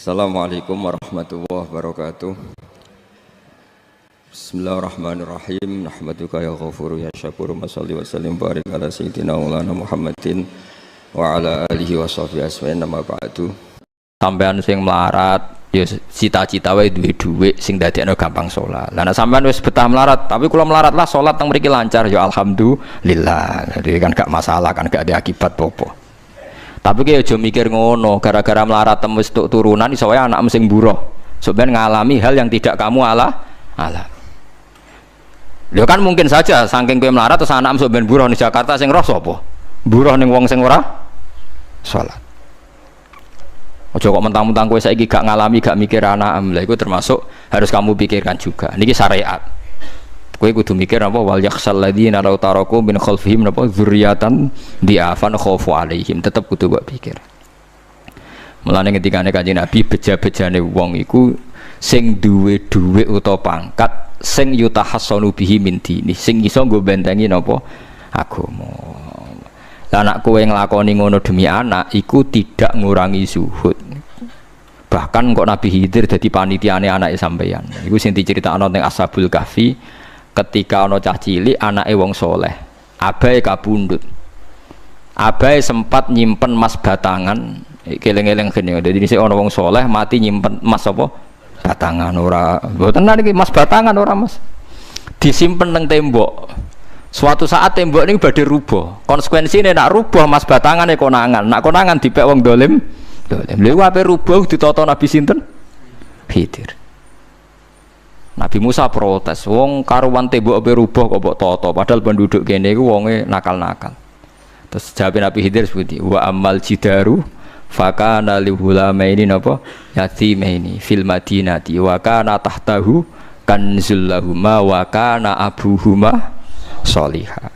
Assalamualaikum warahmatullahi wabarakatuh. Bismillahirrahmanirrahim. Nahmaduka ya ghafuru ya syakuru. Mashalli wa sallim barik ala sayyidina maulana Muhammadin wa ala alihi wa sahbihi asma'in nama ba'du. Sampean sing melarat ya cita-cita wae duwe dhuwit sing dadekno gampang salat. Lah nek sampean wis betah melarat, tapi kula melarat lah salat teng mriki lancar ya alhamdulillah. Jadi kan gak masalah, kan gak ada akibat apa-apa. Tapi kayak aja mikir ngono, gara-gara melarat tembus tuk turunan iso wae anak sing buruh. Sampeyan ngalami hal yang tidak kamu alami. Lho kan mungkin saja saking kowe melarat terus anak sampeyan buruh di Jakarta sing roh sapa? Buruh ning wong sing ora salat. Aja kok mentang-mentang kowe saiki gak ngalami, gak mikir anak, lha iku termasuk harus kamu pikirkan juga. Niki syariat. Kowe kudu mikir apa wal yakhsal ladzina law taraku min khalfihim apa dzurriatan diafan khaufu alaihim, tetep kudu mbok pikir. Mulane ketika Kanjeng Nabi beja-bejane wong iku sing duwe dhuwit utawa pangkat sing yutahassanu bihi min dini, sing iso nggo bentengi napa agama. Lah nek kowe nglakoni ngono demi anak iku tidak ngurangi zuhud. Bahkan kok Nabi Khidir dadi panitiane anake sampeyan. Iku sing diceritakno ning Ashabul Kahfi. Ketika ana cah cilik anake wong soleh, abahe kabundut. Abahe sempat nyimpen emas batangan, keleng-eleng kene. Dadi dhisik ana wong soleh mati nyimpen emas apa? Batangan ora. Mboten niki emas batangan ora, Mas. Disimpen teng tembok. Suatu saat tembok niku badhe rubuh. Konsekuensine nek rubuh emas batangane konangan. Nek konangan dipek wong dolim. Lha ape rubuh ditata Nabi sinten? Khidir. Nabi Musa protes, wong karuan tembok ape rubuh kok mbok tata, padahal penduduk kene iku wonge nakal-nakal. Terus jawab Nabi Khidir seperti wa amal jidaru fakana lihulamaini napa yatimaini fil madinati wa kana tahtahu kanzul lahuma wa kana abuhuma sholihah.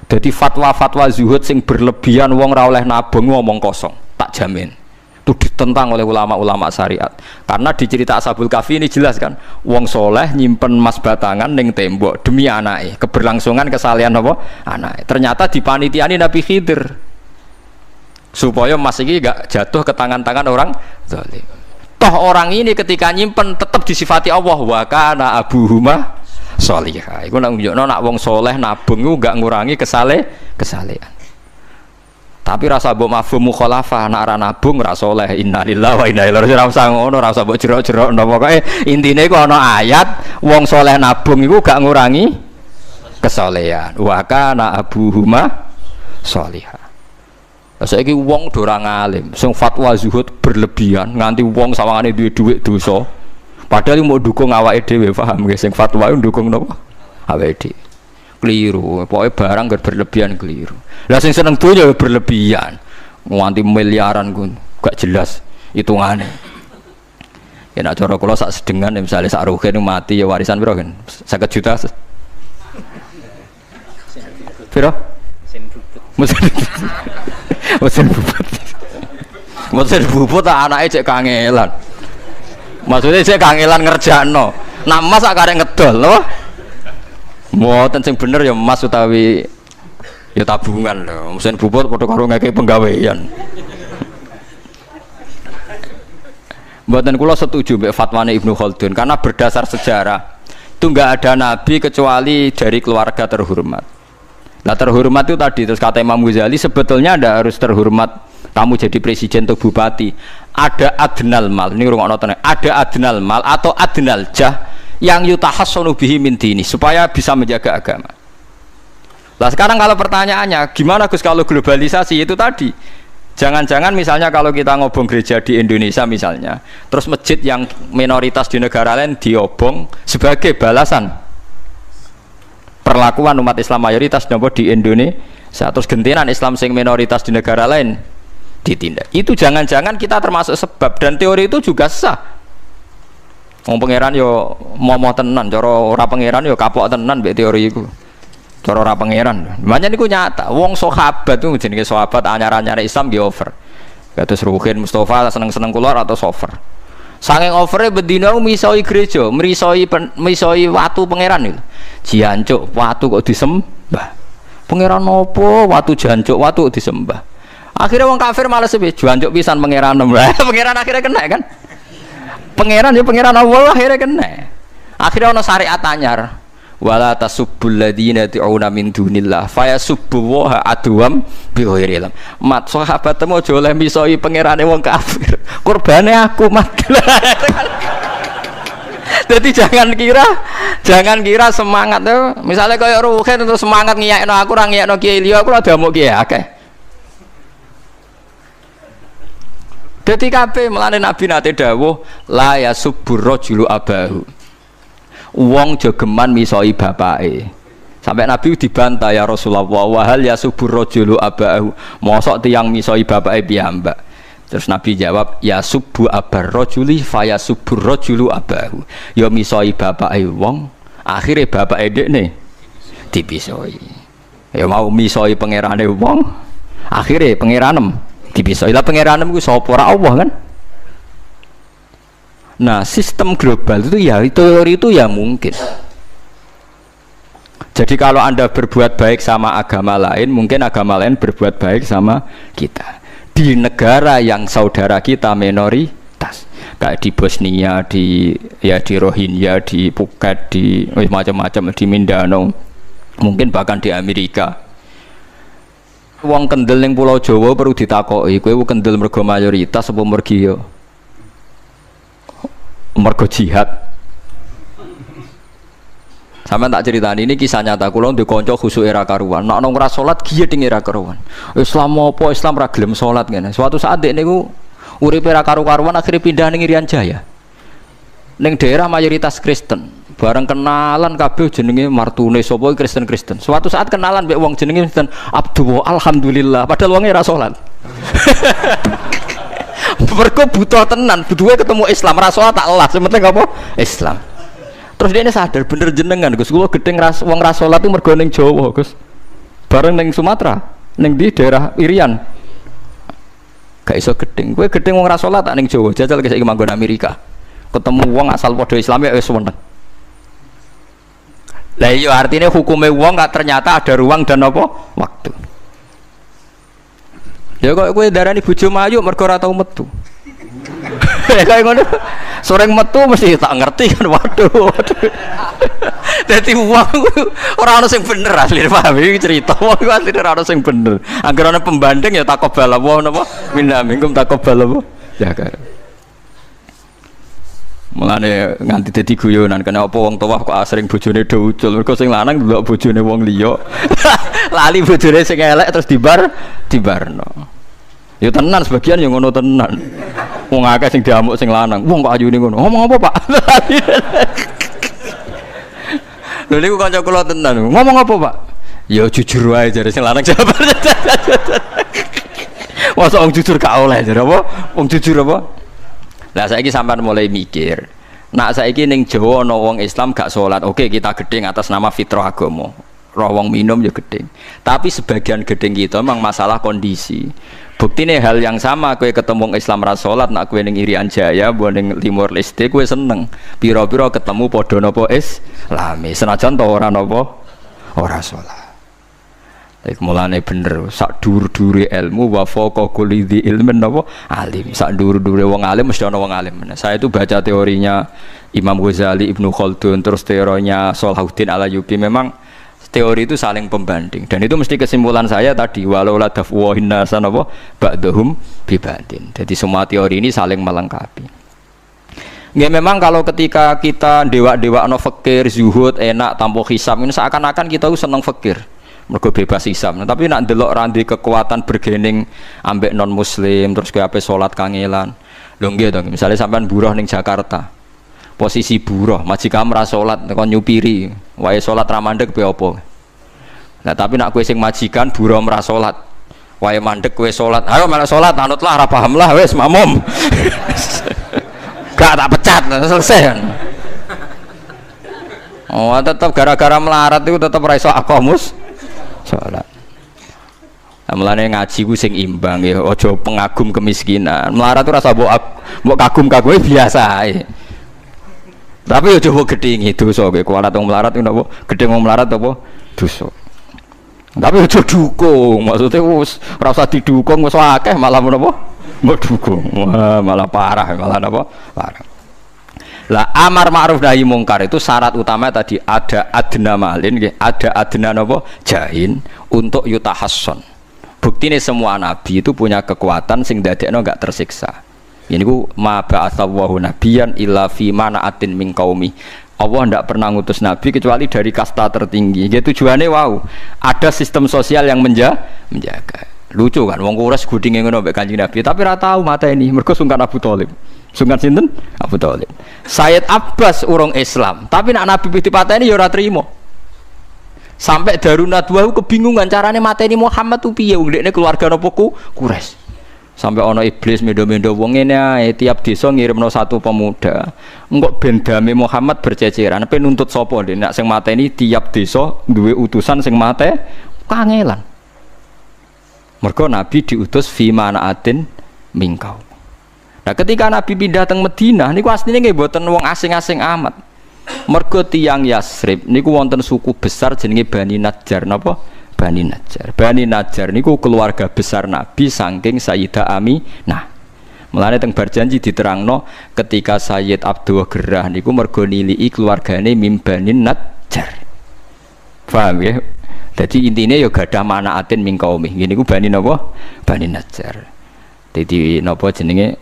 Dadi fatwa-fatwa zuhud sing berlebihan wong ra oleh nabung ngomong kosong, tak jamin. Itu ditentang oleh ulama-ulama syariat. Karena di cerita Ashabul Kahfi ini jelas kan, wong soleh nyimpen emas batangan ning tembok demi anake, keberlangsungan kesalehan apa anake. Ternyata dipanitiani Nabi Khidir supaya emas iki gak jatuh ke tangan-tangan orang zalim. Toh orang ini ketika nyimpen tetap disifati Allah wa kana abuhuma sholihah. Iku nak nunjukno nak wong soleh nabung iku gak ngurangi kesalehan. Tapi rasa mbok mafhum mukhalafah nek ora nabung ora saleh. Innalillahi wa inna ilaihi raji'un. Ora usah ngono, ora usah mbok jerok-jerok pokoke intine iku ana ayat wong saleh nabung iku gak ngurangi kesalehan. Wa kana abuhuma sholihah. Saiki wong do ora ngalim, sing fatwa zuhud berlebihan nganti wong sawangane duwe dhuwit dosa. Padahal mau dukung awake dhewe, paham nggih? Sing fatwa iku dukung napa? Awake dhewe. Keliru, pokoknya barang berlebihan keliru. Lah sing seneng dunya berlebihan, nganti miliaran kun, gak jelas hitungannya. Ya nak cara kula sak sedengan, misalnya sak rugen mati ya warisan piro kan? 50 juta. Piro? Mesin bubut. Mesin bubut tak anake cek kangelan. Maksudnya cek kangelan ngerjakno. Nak mas sak karek ngedol lho. Mboten sing bener ya emas utawi ya tabungan lho. Mesin bubut padha karo ngeke penggawean. Mboten kula setuju mbek fatwane Ibnu Khaldun karena berdasar sejarah itu enggak ada nabi kecuali dari keluarga terhormat. Nah terhormat itu tadi terus kata Imam Ghazali sebetulnya ndak harus terhormat kamu jadi presiden atau bupati. Ada adnal mal, ini rungokno tenan. Ada adnal mal atau adnal jah yang yutahassanu bihi min dini supaya bisa menjaga agama. Lah sekarang kalau pertanyaannya gimana Gus kalau globalisasi itu tadi jangan-jangan misalnya kalau kita ngobong gereja di Indonesia misalnya terus masjid yang minoritas di negara lain diobong sebagai balasan perlakuan umat Islam mayoritas di Indonesia terus gentenan Islam sing minoritas di negara lain ditindak. Itu jangan-jangan kita termasuk sebab dan teori itu juga sah. Wong pangeran yo momo tenan, cara ora pangeran yo kapok tenan mbek teori iku. Cara ora pangeran. Makanya niku nyata, wong sahabat itu jenenge sahabat anyar-anyar Islam nggih over. Kados Ruhin Mustafa seneng-seneng kula atau over. Saking overe bendina misoi gereja, misoi watu pangeran niku. Jancuk watu kok disembah. Pangeran opo watu jancuk watu disembah. Akhirnya wong kafir malah sepi, jancuk pisan pangeran. Pangeran akhirnya kena kan. Pangeran ya pangeran Allah akhirnya kena. Akhirnya ana syariat anyar. Wala tasubbul ladzina tu'una min dunillah fayasubbu wa adwam bi ghairi ilm. Mat sahabat temu aja oleh misoi pangerane wong kafir. Kurbane aku mat. Jadi jangan kira semangat tuh. Misalnya kayak Ruhin itu semangat ngiyakno aku ora ngiyakno kiai liya aku ora damuk kiai akeh. Dadi kabeh melane Nabi nate dawuh la yasubbur rajulu abahu. Wong jogeman misoi bapake. Sampai Nabi dibantah ya Rasulullah wa hal yasubbur rajulu abahu. Mosok tiyang misoi bapake piyambak. Terus Nabi jawab ya subbu abar rajuli faya subbur rajulu abahu. Ya misoi bapake wong, akhire bapake dekne dipisoi. Ya mau misoi pangerane wong, akhire pangeranem dipisoi. Lah pangeranem ku sapa ora Allah kan? Nah, sistem global itu ya teori itu ya mungkin. Jadi kalau Anda berbuat baik sama agama lain, mungkin agama lain berbuat baik sama kita. Di negara yang saudara kita minoritas, kayak di Bosnia, di Rohingya, di Phuket, di macam-macam, di Mindanao, mungkin bahkan di Amerika. Wong kendel ning Pulau Jawa perlu ditakoki, kowe kendel mergo mayoritas apa mergo jihad. Sampe tak ceritani ini kisah nyata kula ndek kanca khusuk era karuan. Nek nang ora salat giyeding era karuan. Islam apa Islam ra gelem salat ngene. Suatu saat dek niku uripe ra karu-karuan akhire pindah ning Irian Jaya. Ning daerah mayoritas Kristen. Bareng kenalan kabeh jenenge martune sapa Kristen-Kristen. Suatu saat kenalan mbek wong jenenge Kristen Abdullah alhamdulillah padahal wonge ra salat. Mergo butuh tenan, butuhe ketemu Islam ra salat tak elas, penting apa? Islam. Terus dia ini sadar bener jenengan Gus, kula gedeng wong ra salat itu mergo ning Jawa Gus. Bareng ning Sumatera, ning di daerah Irian. Gak iso gedeng. Kowe gedeng wong ra salat tak ning Jawa, jajal saiki manggon Amerika. Ketemu wong asal padha Islam ya wis seneng. Lah iya artinya hukume wong gak ternyata ada ruang dan apa? Waktu. Ya kok kowe darani bojo mayu mergo ora tau metu. Kayak ngono. Soreng metu mesti tak ngerti kan waduh. Dadi wong ora ono sing bener asline paham iki cerita wong asline ora ono sing bener. Angger ana pembanding ya takobal apa napa minna minkum takobal apa. Ya kan. Mulane nganti dadi guyonan kena apa wong tuwa kok asring bojone do ucul mergo sing lanang ndelok bojone wong liya. Lali bojone sing elek terus dibarno. Ya tenan sebagian yang ngono tenan. Wong akeh sing diamuk sing lanang. Wong kok ayune ngono. Ngomong apa, Pak? Lha niku kanca kula tenan. Ngomong apa, Pak? Ya jujur wae jare sing lanang jawab. Masa wong jujur gak oleh jare apa? Wong jujur apa? Lah saiki sampean mulai mikir. Nak saiki ning Jawa ana wong Islam gak salat. Oke, kita gedeng atas nama fitrah agama. Roh wong minum ya gedeng. Tapi sebagian gedeng kita memang masalah kondisi. Buktine hal yang sama kowe ketemu Islam ra salat nak kowe ning Irian Jaya mbok ning Timor Leste kowe seneng. Pira-pira ketemu padha napa Islami. Senajan to ora napa ora salat. Iku mulane bener sak dhuwur-dhuwure ilmu wa faqa kulli dzi ilmin napa alim. Sak dhuwur-dhuwure wong alim mesti ana wong alim. Saya itu baca teorinya Imam Ghazali, Ibnu Khaldun, terus teorinya Salahuddin Al-Ayyubi memang teori itu saling pembanding dan itu mesti kesimpulan saya tadi walau la dafwa hinnasan apa ba'dhum bibadin. Jadi semua teori ini saling melengkapi. Nggak memang kalau ketika kita dewa-dewa no fakir, zuhud, enak, tanpa hisab ini seakan-akan kita seneng fakir mergo bebas hisab. Nah, tapi nak delok randi kekuatan bergening ambek non muslim terus kowe ape salat kangelan. Lho nggih to, misalnya sampean buruh ning Jakarta. Posisi buruh, majikan ra salat kon nyupiri, wae salat ra mandeg piye apa. Nah, tapi nak kowe sing majikan buruh ora salat. Wae mandeg kowe salat. Ayo malah salat, anutlah ra paham lah wis makmum. Gak tak pecat, selesai kan. Oh, tetap gara-gara melarat itu tetap ra iso aqamus salat. Mulane ngaji ku sing imbang ya, aja pengagum kemiskinan. Melarat itu rasa mbok kagum-kagume biasa ae. Tapi yo coba gedhingi dosa kowe kualat wong melarat ku napa? Gedhing wong melarat apa? Dosa. Tapi aja dukung, maksudnya wis ora usah didukung wis akeh malah menapa? Mbok dukung. Wah, malah parah, malah napa? Parah. Lah amar ma'ruf nahi mungkar itu syarat utama tadi ada adna malin, ada adna nopo jahin untuk yutahasson. Bukti nih semua nabi itu punya kekuatan sing dadekno enggak tersiksa. Ini ku ma ba'atsallahu nabiyan illa fi mana'atin min qaumi. Allah tidak pernah ngutus nabi kecuali dari kasta tertinggi. Jadi tujuannya wow, ada sistem sosial yang menjaga. Lucu kan, wong Quraisy gudinge ngono mbek Kanjeng Nabi, tapi ora tau mateni mergo sungkan Abu Thalib. Sungkan sinten? Abu Thalib. Sayyid Abbas urung Islam, tapi nak Nabi dipateni ya ora trimo. Sampai Darun Nadwa kebingungan carane mateni Muhammad tuh piye wong dekne keluarga napa Quraisy. Sampai ana iblis mendo-mendo wong ngene ae tiap desa ngirimno satu pemuda. Engko ben dame Muhammad berceceran, pe nuntut sapa ndek nek sing mateni tiap desa duwe utusan sing mate kangelan. Mergo Nabi diutus fi manaatin mingkau. Nah ketika Nabi pindah teng Madinah niku asline nggih mboten wong asing-asing amat. Mergo tiyang Yasrib niku wonten suku besar jenenge Bani Najjar napa? Bani Najjar. Bani Najjar niku keluarga besar Nabi saking Sayyidah Aminah. Mulane teng Barjanji diterangno ketika Sayyid Abdul Gerah niku mergo niliki keluargane mim Bani Najjar. Paham ya? Jadi intinya ya gadah manaatin min qaumi. Ngene iku Bani napa? Bani Najjar. Dadi napa jenenge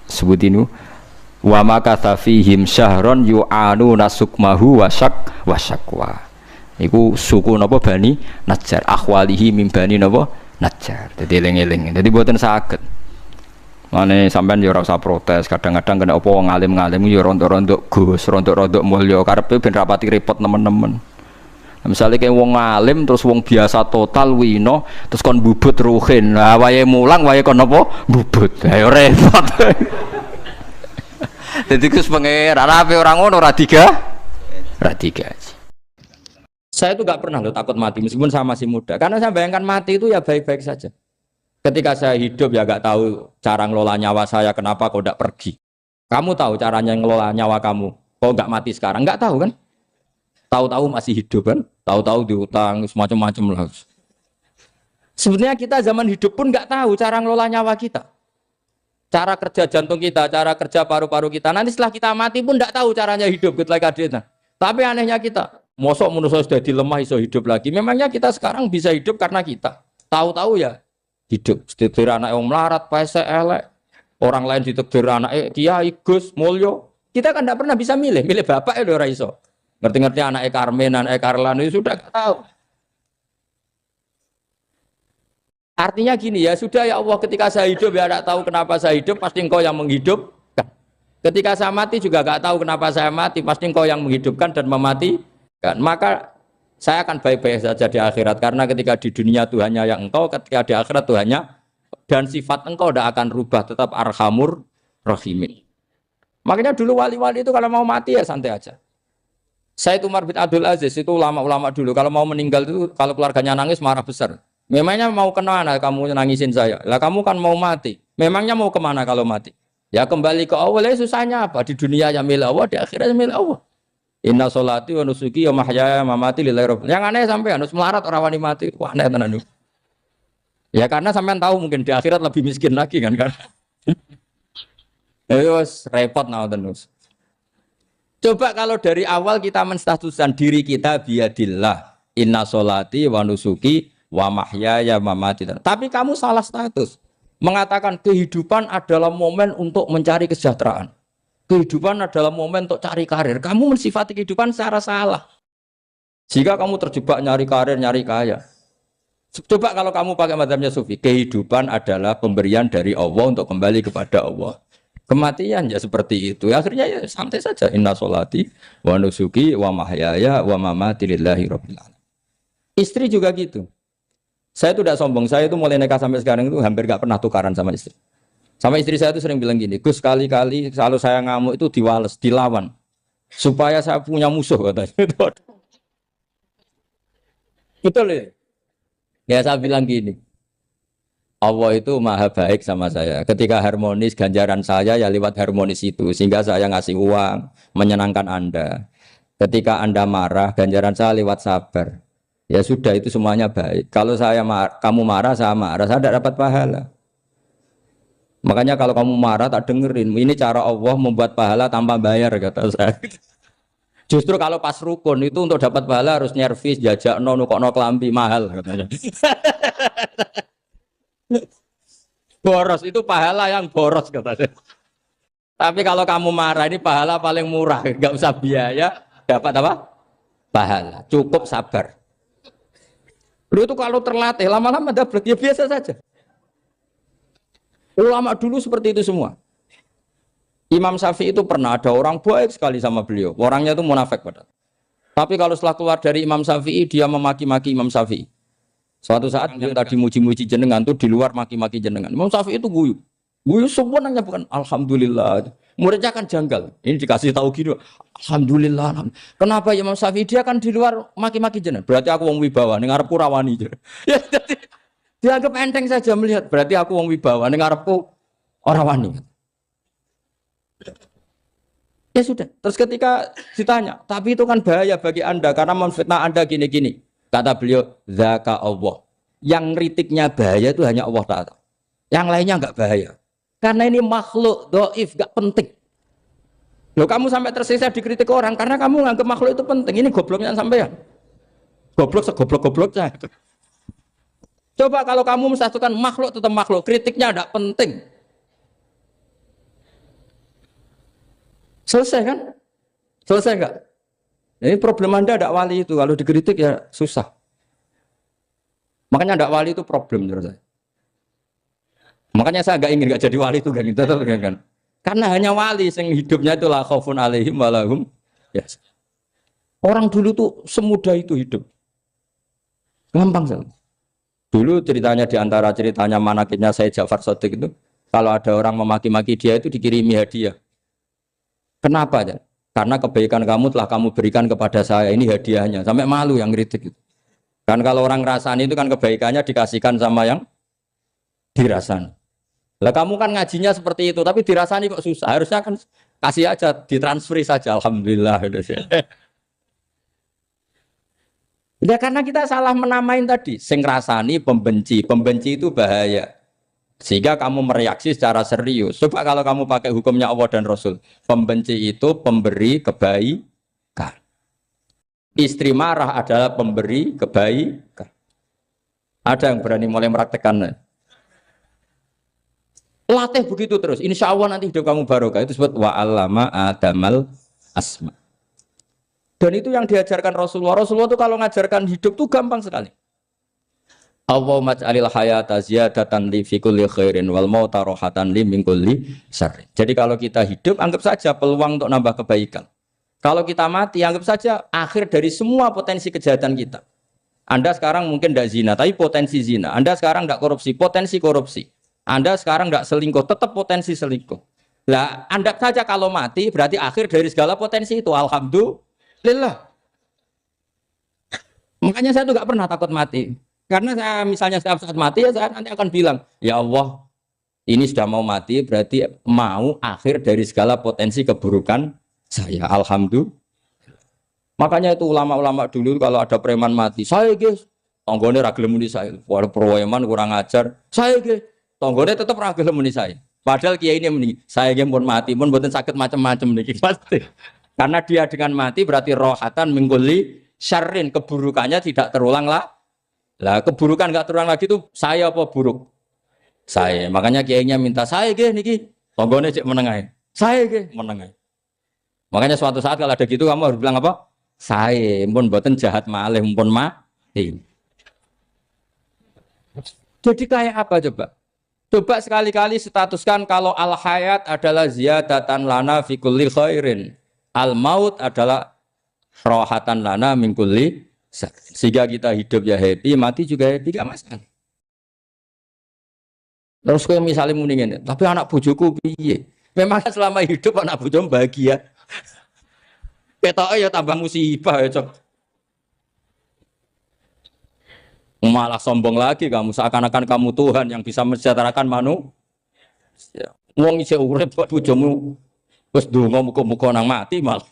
sebutinu wa makatha fihim syahron yu'anu nasukmahu wasyaqwa. Iku suku napa Bani Najjar, akhwalihi min Bani napa? Najjar. Dadi eling-eling. Dadi mboten saged. Mane sampean ya ora usah protes, kadang-kadang kena apa wong alim-alim ya rontok-rontok Gus, rontok-rontok mulya karepe ben rapati repot nemen-nemen. Misalnya kayak wong alim terus wong biasa total wino terus kon bubut ruhin, nah wae mulang wae kon apa bubut, ayo repot. Jadi kus pengeran apa orang ngono ora tiga. Saya itu nggak pernah loh takut mati meskipun saya masih muda, karena saya bayangkan mati itu ya baik-baik saja. Ketika saya hidup ya nggak tahu cara ngelola nyawa saya, kenapa kok nggak pergi? Kamu tahu caranya ngelola nyawa kamu, kok nggak mati sekarang? Nggak tahu kan? Tahu-tahu masih hidup kan? Tahu-tahu diutang semacam-macam lah. Sebenarnya kita zaman hidup pun nggak tahu cara ngelola nyawa kita, cara kerja jantung kita, cara kerja paru-paru kita. Nanti setelah kita mati pun nggak tahu caranya hidup gitu lagi. Tapi anehnya kita, mosok manusia sudah dilemah iso hidup lagi. Memangnya kita sekarang bisa hidup karena kita tahu-tahu ya hidup. Ditekdir anak yang melarat, paese elek, orang lain ditekdir anak Kiai Gus Mulyo. Kita kan nggak pernah bisa milih bapak ya ora iso. Ngerti-ngerti anak Karmen, anak Karlan itu sudah tahu. Artinya gini ya, sudah ya Allah ketika saya hidup ya tidak tahu kenapa saya hidup, pasti engkau yang menghidupkan. Ketika saya mati juga tidak tahu kenapa saya mati, pasti engkau yang menghidupkan dan mematikan. Maka saya akan baik-baik saja di akhirat, karena ketika di dunia Tuhannya yang engkau, ketika di akhirat Tuhannya, dan sifat engkau tidak akan rubah, tetap arhamur rahimin. Makanya dulu wali-wali itu kalau mau mati ya santai aja. Sayyid Umar bin Abdul Aziz itu ulama-ulama dulu kalau mau meninggal itu kalau keluarganya nangis marah besar. Memangnya mau kemana kamu nangisin saya? Lah kamu kan mau mati. Memangnya mau kemana kalau mati? Ya kembali ke Allah. Susahnya apa? Di dunia ya milik Allah, di akhirat milik Allah. Inna sholati wa nusuki wa mahyaya wa mamati lillahi rabbil. Yang aneh sampai harus melarat orang wani mati. Wah aneh tenan. Ya karena sampean tahu mungkin di akhirat lebih miskin lagi kan. Terus repot nah terus. Coba kalau dari awal kita menstatuskan diri kita biadillah, inna sholati wa nusuki wa mahyaya wa mamati. Tapi kamu salah status. Mengatakan kehidupan adalah momen untuk mencari kesejahteraan. Kehidupan adalah momen untuk cari karir. Kamu mensifati kehidupan secara salah. Jika kamu terjebak nyari karir, nyari kaya. Coba kalau kamu pakai mazhabnya Sufi, kehidupan adalah pemberian dari Allah untuk kembali kepada Allah. Kematian ya seperti itu. Akhirnya ya santai saja. Inna sholati wa nusuki wa mahyaya wa mamati lillahi rabbil alamin. Istri juga gitu. Saya itu tidak sombong. Saya itu mulai nikah sampai sekarang itu hampir gak pernah tukaran sama istri. Sama istri saya itu sering bilang gini, Gus kali-kali kalau saya ngamuk itu diwales, dilawan. Supaya saya punya musuh katanya. Betul ya? Ya saya bilang gini. Allah itu maha baik sama saya. Ketika harmonis, ganjaran saya ya lewat harmonis itu. Sehingga saya ngasih uang, menyenangkan Anda. Ketika Anda marah, ganjaran saya lewat sabar. Ya sudah, itu semuanya baik. Kalau kamu marah, saya tidak dapat pahala. Makanya kalau kamu marah tak dengerin. Ini cara Allah membuat pahala tanpa bayar kata saya. Justru kalau pas rukun itu untuk dapat pahala harus nyervis, jajak nukokno kelambi mahal katanya. Boros itu pahala yang boros katanya. Tapi kalau kamu marah ini pahala paling murah, nggak usah biaya, dapat apa? Pahala. Cukup sabar. Lu itu kalau terlatih lama-lama dapat ya biasa saja. Ulama dulu seperti itu semua. Imam Syafi'i itu pernah ada orang baik sekali sama beliau. Orangnya itu munafik padahal. Tapi kalau setelah keluar dari Imam Syafi'i dia memaki-maki Imam Syafi'i. Suatu saat beliau tadi muji-muji jenengan tuh di luar maki-maki jenengan. Imam Syafi'i itu guyu. Guyu sebenarnya bukan alhamdulillah. Muridnya kan janggal. Ini dikasih tahu gitu. Alhamdulillah. Kenapa Imam Syafi'i dia kan di luar maki-maki jenengan? Berarti aku wong wibawa ning ngarepku rawani. Ya jadi dianggap enteng saja melihat. Berarti aku wong wibawa ning ngarepku ora wani. Ya sudah. Terus ketika ditanya, tapi itu kan bahaya bagi Anda karena memfitnah Anda gini-gini. Kata beliau, zaka Allah. Yang kritiknya bahaya itu hanya Allah Ta'ala. Yang lainnya enggak bahaya. Karena ini makhluk dhaif, enggak penting. Loh kamu sampai tersisa dikritik orang karena kamu nganggap makhluk itu penting. Ini gobloknya sampean. Goblok segoblok-gobloknya. Coba kalau kamu mensatukan makhluk tetap makhluk, kritiknya enggak penting. Selesai kan? Selesai enggak? Ini problem Anda ada wali itu, kalau dikritik ya susah. Makanya ada wali itu problem menurut saya. Makanya saya enggak ingin enggak jadi wali itu kan. Karena hanya wali yang hidupnya itu la khaufun alaihim walahum. Ya. Orang dulu tuh semudah itu hidup. Gampang sekali. Dulu ceritanya di antara ceritanya manakibnya saya Ja'far Shadiq itu, kalau ada orang memaki-maki dia itu dikirimi hadiah. Kenapa ya? Karena kebaikan kamu telah kamu berikan kepada saya, ini hadiahnya. Sampai malu yang kritik itu. Kan kalau orang rasani itu kan kebaikannya dikasihkan sama yang dirasani. Lah kamu kan ngajinya seperti itu, tapi dirasani kok susah. Harusnya kan kasih aja, ditransferi saja. Alhamdulillah. Ya karena kita salah menamain tadi. Sing rasani pembenci. Pembenci itu bahaya. Sehingga kamu mereaksi secara serius. Coba kalau kamu pakai hukumnya Allah dan Rasul. Pembenci itu pemberi kebaikan. Istri marah adalah pemberi kebaikan. Ada yang berani mulai meraktekannya. Latih begitu terus. Insya Allah nanti hidup kamu barokah. Itu disebut wa'allama adamal asma. Dan itu yang diajarkan Rasulullah. Rasulullah itu kalau ngajarkan hidup itu gampang sekali. Allahumma ja'alil hayata ziyadatan li fi kulli khairin wal mauta rohatan li min kulli syarrin. Jadi kalau kita hidup anggap saja peluang untuk nambah kebaikan. Kalau kita mati anggap saja akhir dari semua potensi kejahatan kita. Anda sekarang mungkin tidak zina tapi potensi zina. Anda sekarang tidak korupsi, potensi korupsi. Anda sekarang tidak selingkuh, tetap potensi selingkuh. Lah, anggap saja kalau mati berarti akhir dari segala potensi itu. Alhamdulillah. Makanya saya tuh nggak pernah takut mati. Karena saya misalnya setiap saat mati ya saya nanti akan bilang, ya Allah, ini sudah mau mati berarti mau akhir dari segala potensi keburukan saya. Alhamdulillah. Makanya itu ulama-ulama dulu kalau ada preman mati, saya guys, tonggone ra gelem muni saya. Walau preman kurang ajar, saya guys, tonggone tetap ra gelem muni saya. Padahal kiai ini muni, saya guys pun mati, pun mboten sakit macam-macam niki pasti. Karena dia dengan mati berarti rohatan mingkuli syarrin, keburukannya tidak terulang lah. Lah keburukan nggak terulang lagi itu saya apa buruk? Saya. Makanya kiainya minta saya ge niki. Tonggone cek menengai. Saya ge menengai. Makanya suatu saat kalau ada gitu kamu harus bilang apa? Saya pun mboten jahat malih pun mati. Jadi kayak apa coba? Coba sekali-kali statuskan kalau al hayat adalah ziyadatan lana fi kulli khairin. Al maut adalah rohatan lana min kulli. Sehingga kita hidup ya happy, mati juga happy, gak masalah. Terus kalau misalnya mendingin, tapi anak bojoku piye? Memang selama hidup anak bojomu bahagia. Ketoknya ya tambah musibah ya cok. Malah sombong lagi kamu, seakan-akan kamu Tuhan yang bisa mensejahterakan manusia. Wong isih urip kok bojomu wis ndonga muga-muga nang mati malah.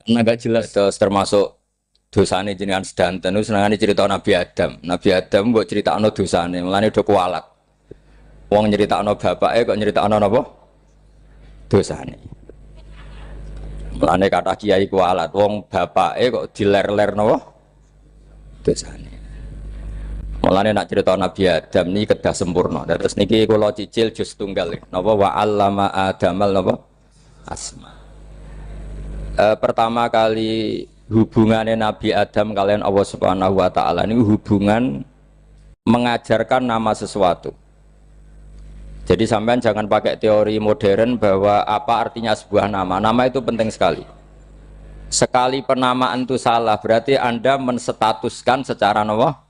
Agak jelas termasuk dosane jenengan sedanten senengane cerita Nabi Adam. Nabi Adam mbok critakno dosane, mulane do kualat. Wong nyeritakno bapake kok nyeritakno napa? Dosane. Mulane kata kiai kualat, wong bapake kok diler-ler napa? Dosane. Mulane nak cerita Nabi Adam niki kedah sempurna. Terus niki kula cicil juz tunggal napa wa 'allama Adamal napa? Asma. Pertama kali hubungannya Nabi Adam kalian Allah Subhanahu wa taala ini hubungan mengajarkan nama sesuatu. Jadi sampean jangan pakai teori modern bahwa apa artinya sebuah nama. Nama itu penting sekali. Sekali penamaan itu salah, berarti Anda menstatuskan secara nama